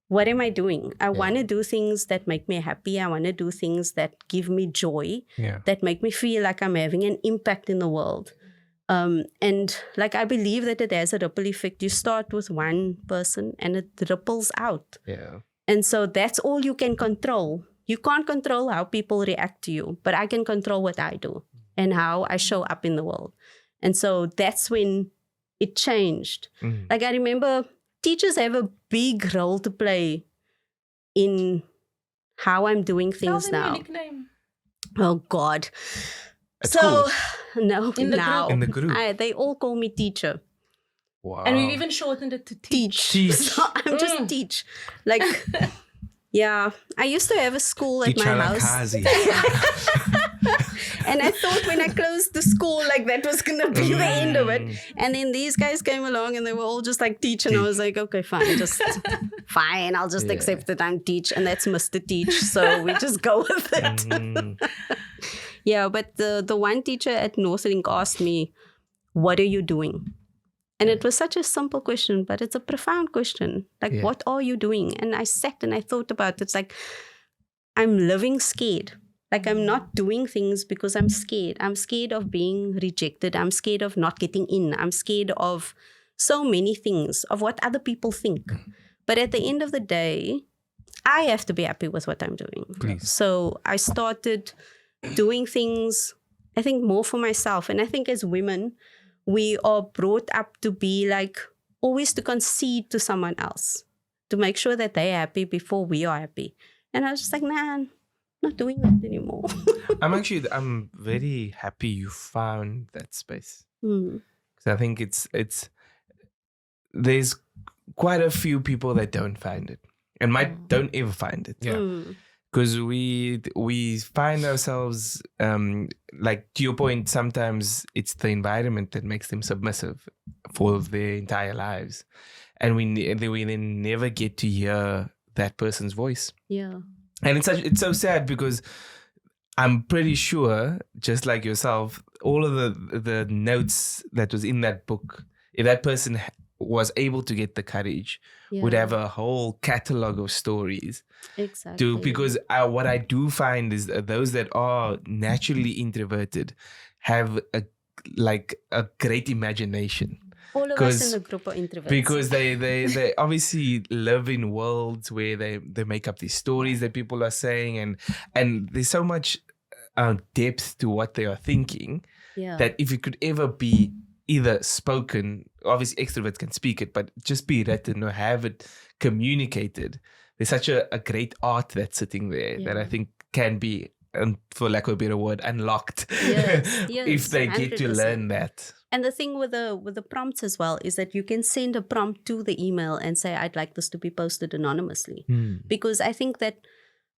what am I doing? I want to do things that make me happy. I want to do things that give me joy, that make me feel like I'm having an impact in the world. And like I believe that it has a ripple effect. You start with one person and it ripples out. Yeah. And so that's all you can control. You can't control how people react to you, but I can control what I do and how I show up in the world. And so that's when it changed. Like I remember teachers have a big role to play in how I'm doing things now. Your nickname. Oh God. At so school? no, In the now group? In the group? they all call me teacher. Wow. And we've even shortened it to teach. So I'm just teach. Like, yeah, I used to have a school at my house. And I thought when I closed the school, like that was going to be the end of it. And then these guys came along and they were all just like teach. And I was like, okay, fine, fine. I'll just accept that I'm teach. And that's Mr. Teach. So we just go with it. Yeah, but the one teacher at Northlink asked me, what are you doing? And it was such a simple question, but it's a profound question. Like, what are you doing? And I sat and I thought about it. It's like, I'm living scared. Like I'm not doing things because I'm scared. I'm scared of being rejected. I'm scared of not getting in. I'm scared of so many things, of what other people think. But at the end of the day, I have to be happy with what I'm doing. Please. So I started doing things, I think, more for myself. And I think as women, we are brought up to be like always to concede to someone else, to make sure that they're happy before we are happy. And I was just like, nah, I'm not doing that anymore. I'm very happy you found that space. Mm. I think there's quite a few people that don't find it and don't ever find it. Yeah. Mm. Because we find ourselves, like to your point, sometimes it's the environment that makes them submissive for their entire lives. And we then never get to hear that person's voice. Yeah. And it's so sad because I'm pretty sure, just like yourself, all of the notes that was in that book, if that person was able to get the courage, would have a whole catalog of stories. Exactly. Because what I do find is that those that are naturally introverted have a great imagination. All of us in the group are introverts. Because they obviously live in worlds where they make up these stories that people are saying, and there's so much depth to what they are thinking that if it could ever be either spoken, obviously extroverts can speak it, but just be written or have it communicated, there's such a great art that's sitting there that I think can be, for lack of a better word, unlocked if they get to 100%. learn that. And the thing with the prompts as well is that you can send a prompt to the email and say, I'd like this to be posted anonymously. Because I think that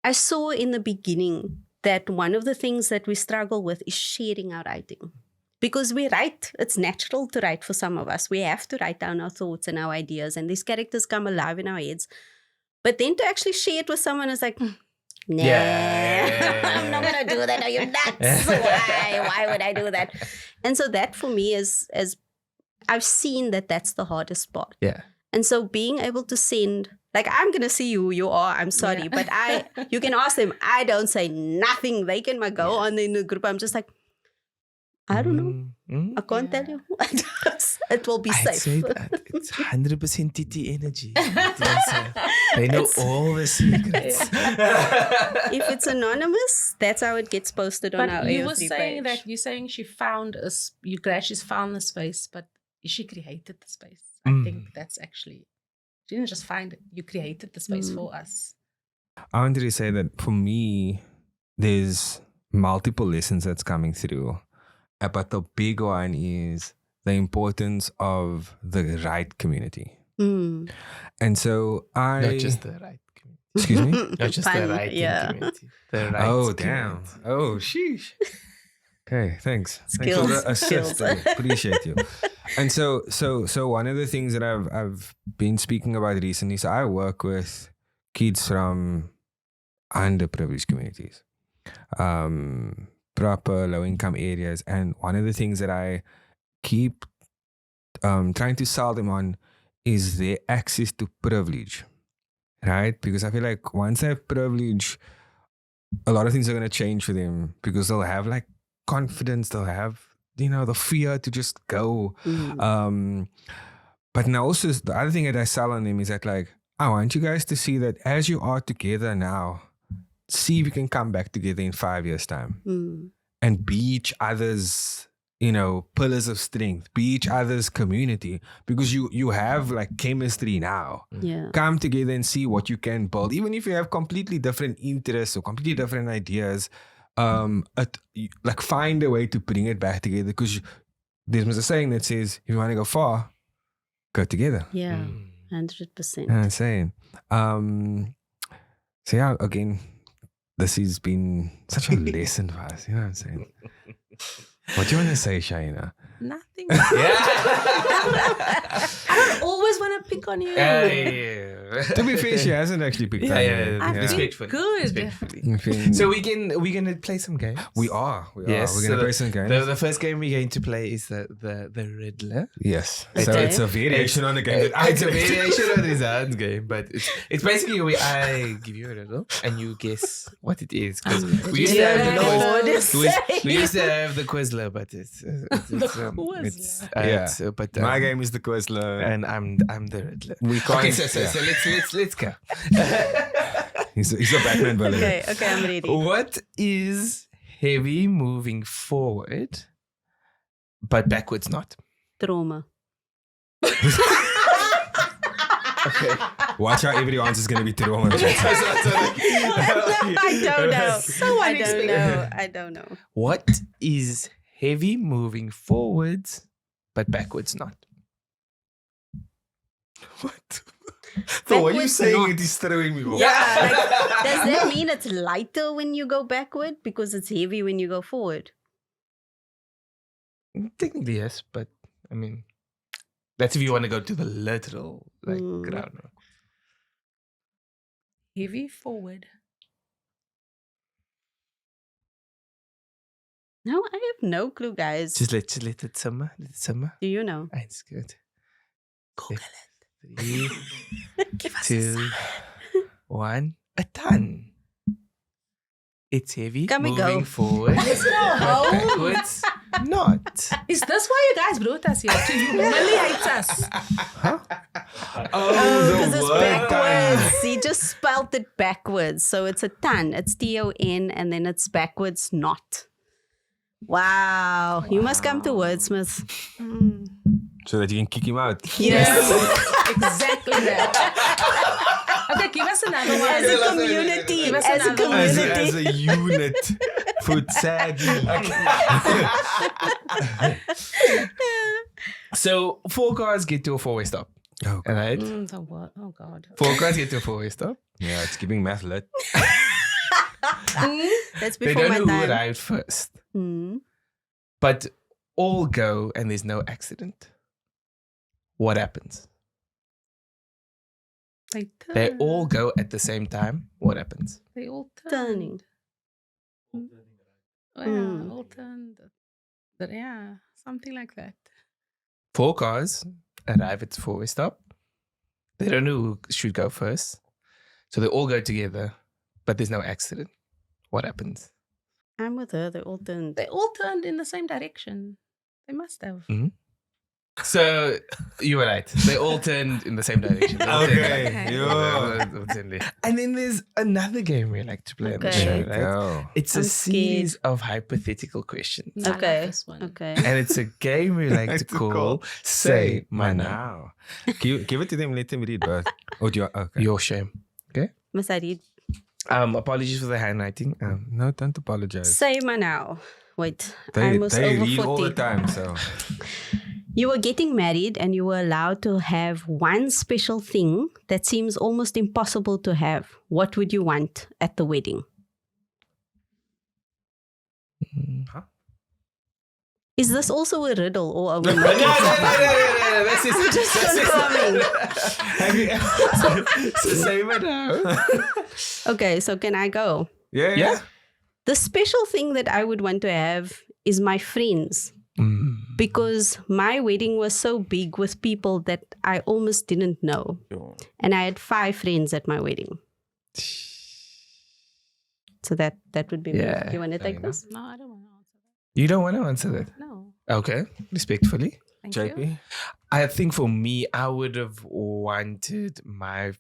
I saw in the beginning that one of the things that we struggle with is sharing our writing. Because we write, it's natural to write for some of us. We have to write down our thoughts and our ideas, and these characters come alive in our heads. But then to actually share it with someone is like, nah, I'm not going to do that. Are you nuts? Why would I do that? And so that for me is, as I've seen that's the hardest part. Yeah. And so being able to send, like, I'm going to see who you are. I'm sorry. But you can ask them. I don't say nothing. They can go on in the group. I'm just like, I don't know. I can't tell you. It will be I'd safe. say that it's 100% TT energy. They know all the secrets. If it's anonymous, that's how it gets posted on our But you AO3 were saying page. that you're saying she found us. You're glad she's found the space, but she created the space. I think that's actually, she didn't just find it. You created the space for us. I wanted to say that for me, there's multiple lessons that's coming through. But the big one is the importance of the right community. And so Not just the right community. Excuse me? Not just the right community. The right Oh, community. damn. Oh, sheesh. Okay, thanks. Skills, Thanks for the assist. skills. I appreciate you. And so one of the things that I've been speaking about recently, so I work with kids from underprivileged communities. Proper low-income areas. And one of the things that I keep trying to sell them on is their access to privilege, right? Because I feel like once they have privilege, a lot of things are going to change for them because they'll have like confidence, they'll have, the fear to just go. But now also the other thing that I sell on them is that like, I want you guys to see that as you are together now, see if you can come back together in 5 years' time and be each other's, pillars of strength, be each other's community, because you have like chemistry now. Yeah. Come together and see what you can build, even if you have completely different interests or completely different ideas. Like find a way to bring it back together, because there's a saying that says, if you want to go far, go together. Yeah. 100%. You know what I'm saying? So yeah, again, this has been such a lesson for us. You know what I'm saying? What do you want to say, Shaheena? Nothing. Yeah. I don't always want to pick on you. To be fair, she hasn't actually picked Yeah, on yeah, you. I feel respectfully. good. Respectfully. So we're gonna play some games. We are. Yes, We're going to play some games. The first game we're going to play is the Riddler. Yes. So Okay. it's a variation on the game that I It's a played. variation of the Zion's game, but it's basically where I give you a riddle and you guess what it is. Because we used to Dear have the quiz. Lord, We used to have the Quizler, but it's Quizler. but My game is the Quizler. and I'm the Riddler. We can't. Okay, so let's go. He's a Batman villain. Okay, I'm ready. What is heavy moving forward, but backwards not? Trauma. Okay. Watch how every answer is going to be trauma. I don't know. So I don't know. I don't know. What is heavy moving forwards, but backwards not? What? So what are you Backwards saying? not. It is throwing me off. Yeah. Like, does that mean it's lighter when you go backward because it's heavy when you go forward? Technically, yes, but I mean, that's if you want to go to the literal Mm. ground. Heavy forward. No, I have no clue, guys. Just let it simmer. Let it simmer. Do you know? It's good. Google it. 3, Give us 2, 1. A ton. It's heavy. Can we moving go? forward. Let's go home. Backwards. Not. Is this why you guys brought us here? To humiliate us? Because it's backwards. He just spelled it backwards. So it's a ton. It's TON and then it's backwards not. Wow. You must come to Wordsmiths. So that you can kick him out. Yes. Exactly that. Okay, give us another one. As a community. Give us As a another one. community. As a unit. Food saggy. So 4 cars get to a 4-way stop. Oh, All right. So what? Oh God. 4 cars get to a 4-way stop. yeah, it's giving math lit. That's They before don't my know who time. arrived first, Hmm. but all go and there's no accident. What happens? They They turn. all go at the same time. What happens? They all Turning. turned. Yeah, Mm. all turned. Yeah, something like that. 4 cars arrive at the 4-way stop. They don't know who should go first. So they all go together, but there's no accident. What happens? I'm with her. They all turned. They all turned in the same direction. They must have. So you were right. They all turned in the same direction. They all turned Okay. right. Yo. They all turned left. And then there's another game we like to play on the Okay. show, There you right? go. It's I'm a scared. series of hypothetical questions. I like Okay. this one. Okay. And it's a game we like to call Say My Now. Give it to them. Let them read both. Oh, do you? Okay. Your shame. Must I read? Apologies for the handwriting. No, don't apologize. Say my now. Wait. They I was over read 40. all the time, so. You were getting married and you were allowed to have one special thing that seems almost impossible to have. What would you want at the wedding? Huh? Is this also a riddle or a No. That's it. Just confirming. Have you so Say My Now. Okay, so can I go? Yeah. Yeah. The special thing that I would want to have is my friends. Because my wedding was so big with people that I almost didn't know. And I had 5 friends at my wedding. So that would be Yeah, me. You want to take fair this? No, I don't want to answer You don't want to answer that. that. No. Okay. Respectfully. Thank you. JP? I think for me, I would have wanted my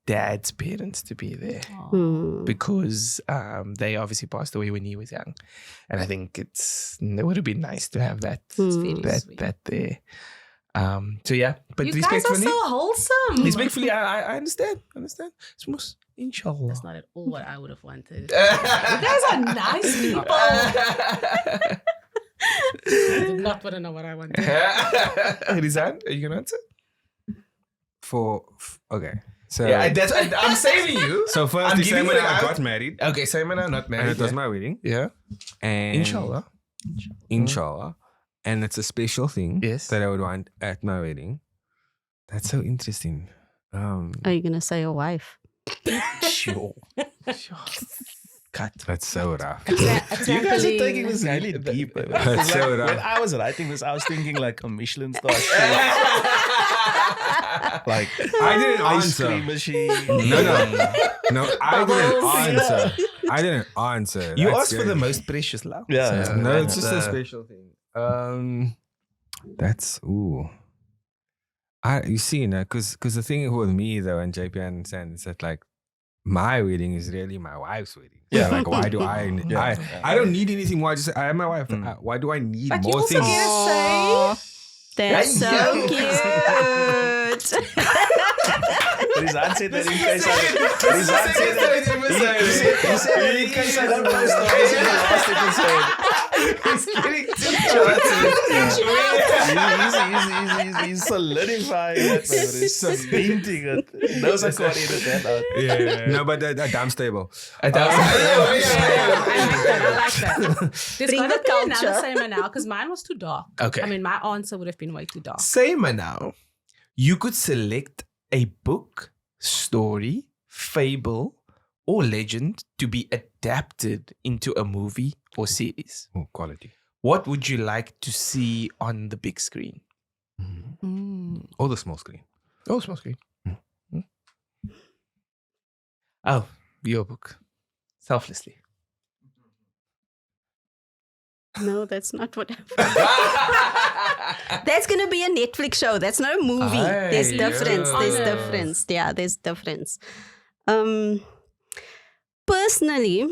dad's parents to be there Hmm. because they obviously passed away when he was young, and I think it would have been nice to have that Hmm. that there. So yeah, but You guys are respectfully, so wholesome. respectfully, I understand. Smooth, inshallah. That's not at all what I would have wanted. You guys are nice people. I do not want to know what I wanted. Rizan, are you gonna answer? Okay. So, Yeah, I'm saving you. so first, I'm you giving say when it I out. got married. Okay, Simon, I'm not And married. it was my wedding. yeah. And Inshallah. Inshallah. and it's a special thing Yes. that I would want at my wedding. That's so interesting. Are you gonna say your wife? Sure. Cut. That's so rough. You guys are taking this really deep. That's so When rough. I was writing this, I was thinking like a Michelin star chef, like I didn't ice answer. cream machine. No, I didn't answer. I didn't answer. You That's asked for the good. most precious love. Yeah. So No, it's that's, just a special thing. That's you see, because the thing with me though, and JP understands is that like my wedding is really my wife's wedding. Yeah. Like why do I don't need anything more. I just I have my wife. Why do I need But you more also things? get to say, That's so cute. Rizan said that in case I in case I don't post the last episode. He's getting too He's solidifying it, man. He's cementing it. Those I can't edit that out. Yeah. No, but a damn stable. I like that. There's Bring gotta the be another culture. same now because mine was too dark. Okay. I mean, my answer would have been way too dark. Say now, you could select a book, story, fable, or legend to be adapted into a movie or series. Oh, quality. What would you like to see on the big screen? Or the small screen. Oh, small screen. Oh, your book. Selflessly. No, that's not what happened. That's gonna be a Netflix show. That's not a movie. Aye, There's difference. yeah. There's difference. Yeah, there's difference. Personally,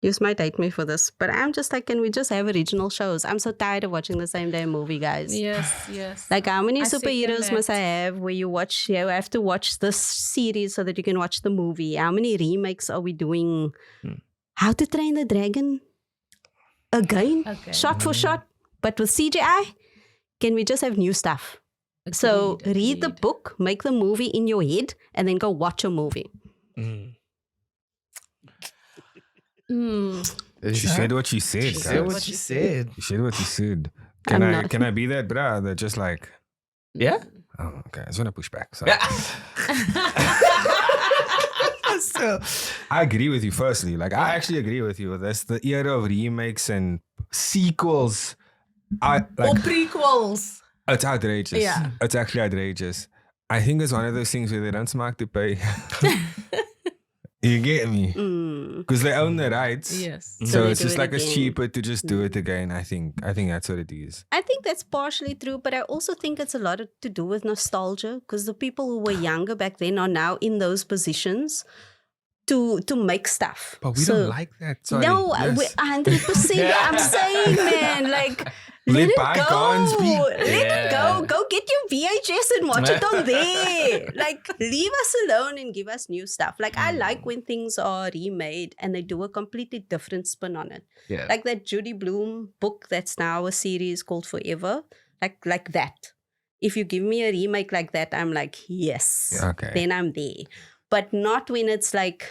you might hate me for this, but I'm just like, can we just have original shows? I'm so tired of watching the same damn movie, guys. Yes. Like, how many I second superheroes must I that. have where you have to watch this series so that you can watch the movie? How many remakes are we doing? How to Train the Dragon? Again? Okay. Shot for shot, but with CGI? Can we just have new stuff? So read the book, make the movie in your head, and then go watch a movie. She said what she said, She guys. said what she said. She said what she said. I'm not- Can I be that bra that just like Yeah? oh okay, I just want to push back. Sorry. So, I agree with you firstly. Like I actually agree with you. That's the era of remakes and sequels. Or prequels. It's outrageous. Yeah. It's actually outrageous. I think it's one of those things where they don't smack to pay. You get me? Because they own the rights. Yes. So they it's do just it like it's again. cheaper to just do it again. I think that's what it is. I think that's partially true, but I also think it's a lot to do with nostalgia because the people who were younger back then are now in those positions to make stuff. But we don't like that. Sorry. No, Yes. 100%. I'm saying, man, like, let Let it bygones go. be. Let it go. Go get your VHS and watch it on there. Like, leave us alone and give us new stuff. Like, I like when things are remade and they do a completely different spin on it. Yeah. Like that Judy Blume book that's now a series called Forever. Like that. If you give me a remake like that, I'm like, yes. Okay. Then I'm there. But not when it's like,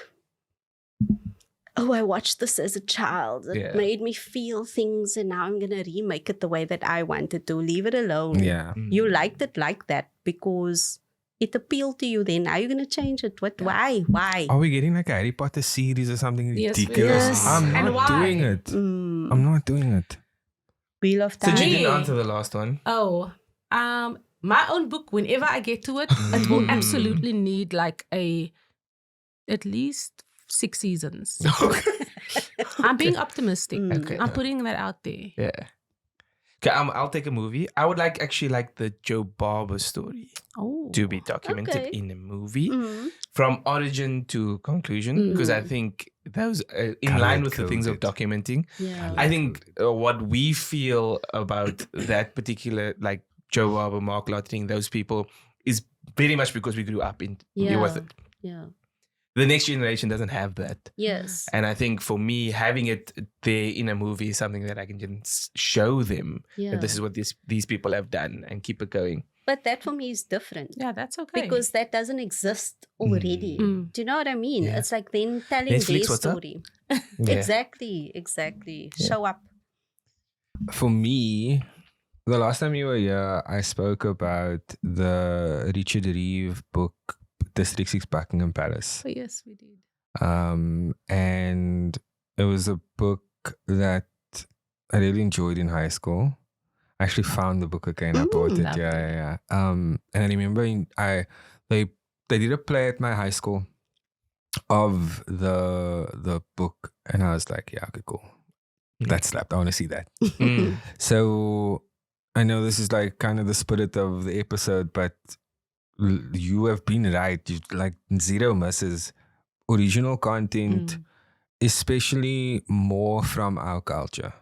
oh, I watched this as a child. It made me feel things and now I'm going to remake it the way that I wanted to. Leave it alone. Yeah. You liked it like that because it appealed to you then. Now you're going to change it. What? Why? Why? Are we getting like a Harry Potter series or something Yes, ridiculous? yes. I'm And not why? doing it. I'm not doing it. Wheel of So Time. you didn't answer the last one. Oh, my own book, whenever I get to it, it will absolutely need like at least 6 seasons. I'm being optimistic. Okay. I'm putting that out there. Yeah. Okay, I'll take a movie. I would actually like the Joe Barber story Oh. to be documented Okay. in a movie Mhm. from origin to conclusion because I think those in line with the things of Color-coded. documenting. Yeah. I think what we feel about that particular like Joe Barber, Mark Lotting, those people is very much because we grew up with it. Yeah. The next generation doesn't have that. Yes. And I think for me, having it there in a movie is something that I can just show them Yeah. that this is what these people have done and keep it going. But that for me is different. Yeah, that's okay. Because that doesn't exist already. Mm. Do you know what I mean? Yeah. It's like them telling Netflix, their what's up? story. Yeah. Exactly. Yeah. Show up. for me, the last time you were here, I spoke about the Richard Reeve book, District 6 Buckingham Palace. Oh, yes, we did. And it was a book that I really enjoyed in high school. I actually found the book again. I bought it. lovely. Yeah. And I remember they did a play at my high school of the book, and I was like, yeah, okay, cool. That slapped. I want to see that. So I know this is like kind of the spirit of the episode, but you have been right. You like zero misses. Original content, especially more from our culture.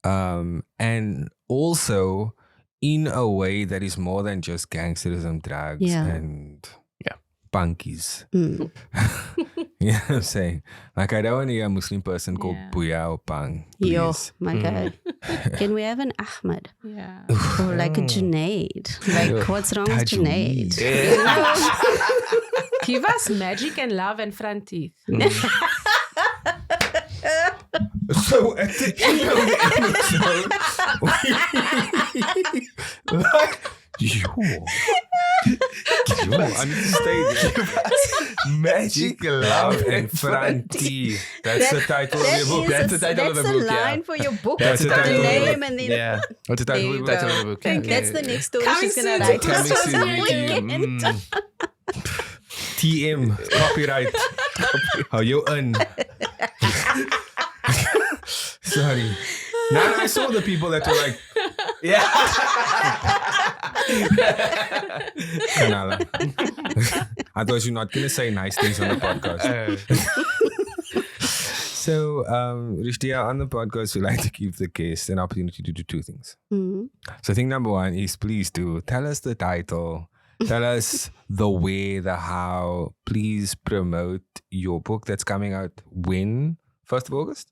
And also in a way that is more than just gangsterism, drugs, and punkies. You know what I'm saying? Like, I don't want to hear a Muslim person called Buya or Pang. Yo, Please. my God. Can we have an Ahmed? Yeah. Or like a Junaid? Like, what's wrong with Tajweed. Junaid? Give us magic and love and front teeth. So at the end of the episode, I need to stay there. Magic, love, and franti. That's the title of your book. That's the title of the book, That's the line for your book. That's the Put title of the name book. and then Yeah. What's the title of your book? Title of the book. that's the next story Coming she's going soon to to write. Coming This soon was to you. weekend. TM, copyright. How you earn. Sorry. Now I saw the people that were like, Kanala. I thought you're not going to say nice things on the podcast. So, Rushdiyah, on the podcast, we like to give the guests an opportunity to do two things. So, thing number one is please do tell us the title, tell us the way, the how. Please promote your book that's coming out when? 1st of August?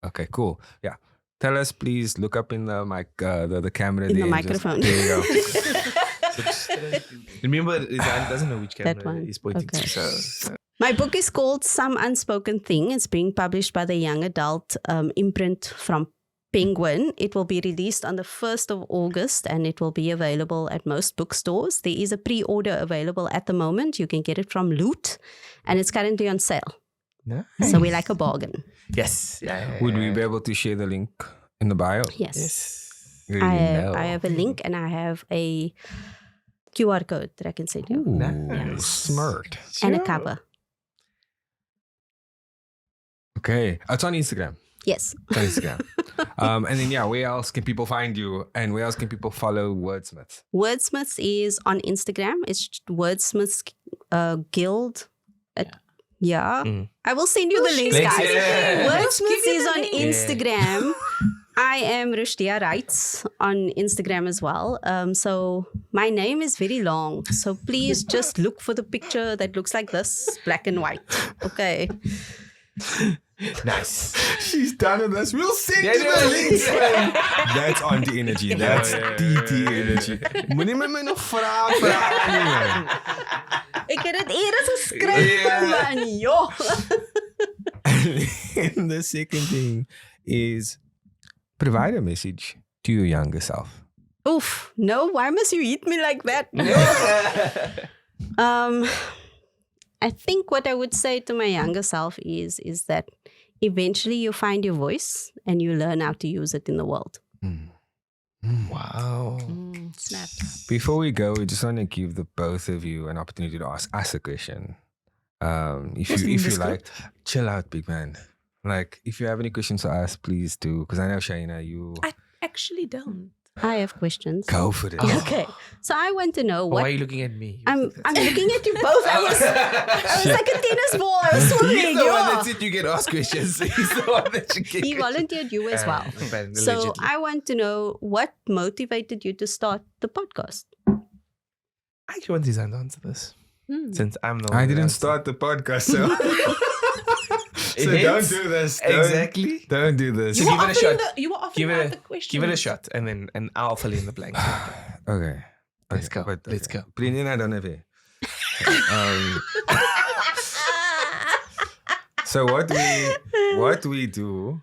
Okay, cool. Yeah. Tell us, please look up in the mic, the camera In there. the and just- microphone. there you go. Remember, Rizan doesn't know which That camera one. he's pointing Okay. to. So. My book is called Some Unspoken Thing. It's being published by the young adult imprint from Penguin. It will be released on the 1st of August and it will be available at most bookstores. There is a pre-order available at the moment. You can get it from Loot and it's currently on sale. Nice. So we like a bargain. Yes. Yeah. Would we be able to share the link in the bio? Yes. Yes. Really? I have a link and I have a QR code that I can send you. Nice. Smart. And a cover. Okay. It's on Instagram. Yes. It's on Instagram. And then, where else can people find you? And where else can people follow Wordsmiths? Wordsmiths is on Instagram. It's Wordsmiths Guild. I will send you the links, Links, guys. yeah. Wordsmiths is on link. Instagram. I am Rushdiyah Writes on Instagram as well. So my name is very long. So please just look for the picture that looks like this, black and white. Okay. Nice. She's done with us. We'll send you the links. That's auntie energy. That's DT energy. Moenie my nog vra nie, man. Ek het dit eers geskryf, man. Jo. And the second thing is provide a message to your younger self. Oof. No, why must you hit me like that? I think what I would say to my younger self is that eventually you find your voice and you learn how to use it in the world. Wow. Snap. Before we go, we just want to give the both of you an opportunity to ask us a question. If you like, chill out, big man. Like, if you have any questions to ask, please do. Because I know, Shaheena, you I actually don't. I have questions. go for it. Okay. So I want to know Why what are you looking at me? I'm looking at you both. I was like a tennis ball. I was He's swimming. the one Yeah. that said you get asked questions. He's the one that you get He volunteered you as well. But So allegedly. I want to know what motivated you to start the podcast. I actually want Rizan to answer this. Since I'm the one I that didn't answered. start the podcast, so so Hence- don't do this. Exactly. Don't do this. You give it a shot. You were offering Give out it the question. Give it a shot, and then I'll fill in the blanks. Okay. Let's go. But, Let's go. Brilliant, I don't have it. So what we do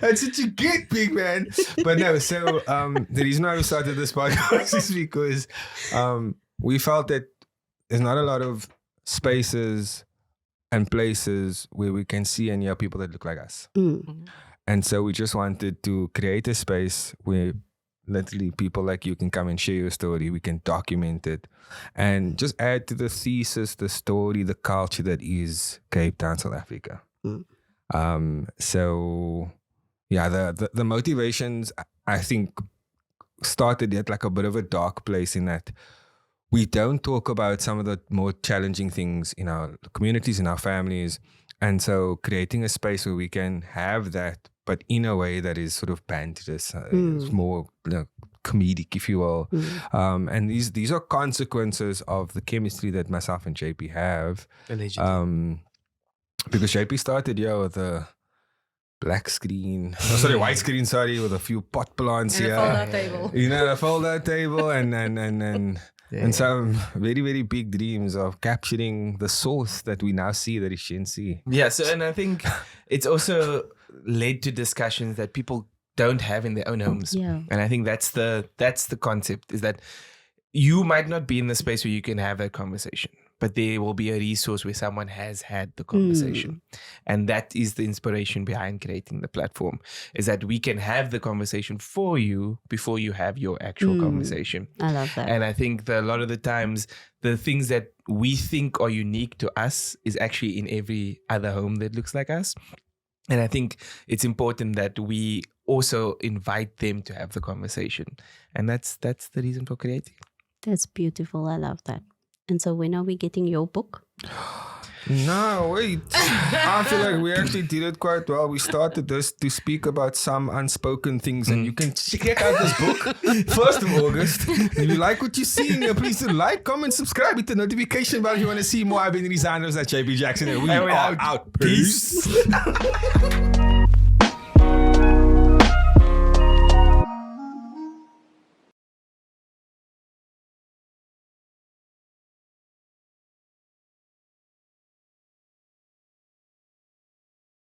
That's such a good big man. But no, so the reason why we started this podcast is because we felt that there's not a lot of spaces and places where we can see and hear people that look like us. And so we just wanted to create a space where literally people like you can come and share your story. We can document it and just add to the thesis, the story, the culture that is Cape Town, South Africa. So yeah, the motivations, I think, started at like a bit of a dark place in that we don't talk about some of the more challenging things in our communities, in our families. And so creating a space where we can have that, but in a way that is sort of banterous, it's more comedic, if you will. And these are consequences of the chemistry that myself and JP have. Allegedly. Because JP started here with a black screen, white screen, with a few pot plants here. And a fold-out table. You know, a fold-out table and some very, very big dreams of capturing the source that we now see that is GenC. Yeah, so and I think it's also led to discussions that people don't have in their own homes. Yeah. And I think that's the concept, is that you might not be in the space where you can have that conversation, but there will be a resource where someone has had the conversation. And that is the inspiration behind creating the platform, is that we can have the conversation for you before you have your actual conversation. I love that. And I think that a lot of the times, the things that we think are unique to us is actually in every other home that looks like us. And I think it's important that we also invite them to have the conversation. And that's the reason for creating. That's beautiful. I love that. And so when are we getting your book? No, wait. I feel like we actually did it quite well. We started this to speak about some unspoken things, and you can check out this book 1st of August. If you like what you see, please do like, comment, subscribe, hit the notification bell if you want to see more. I've been Rizano's at JP Jackson, and we are out. Peace.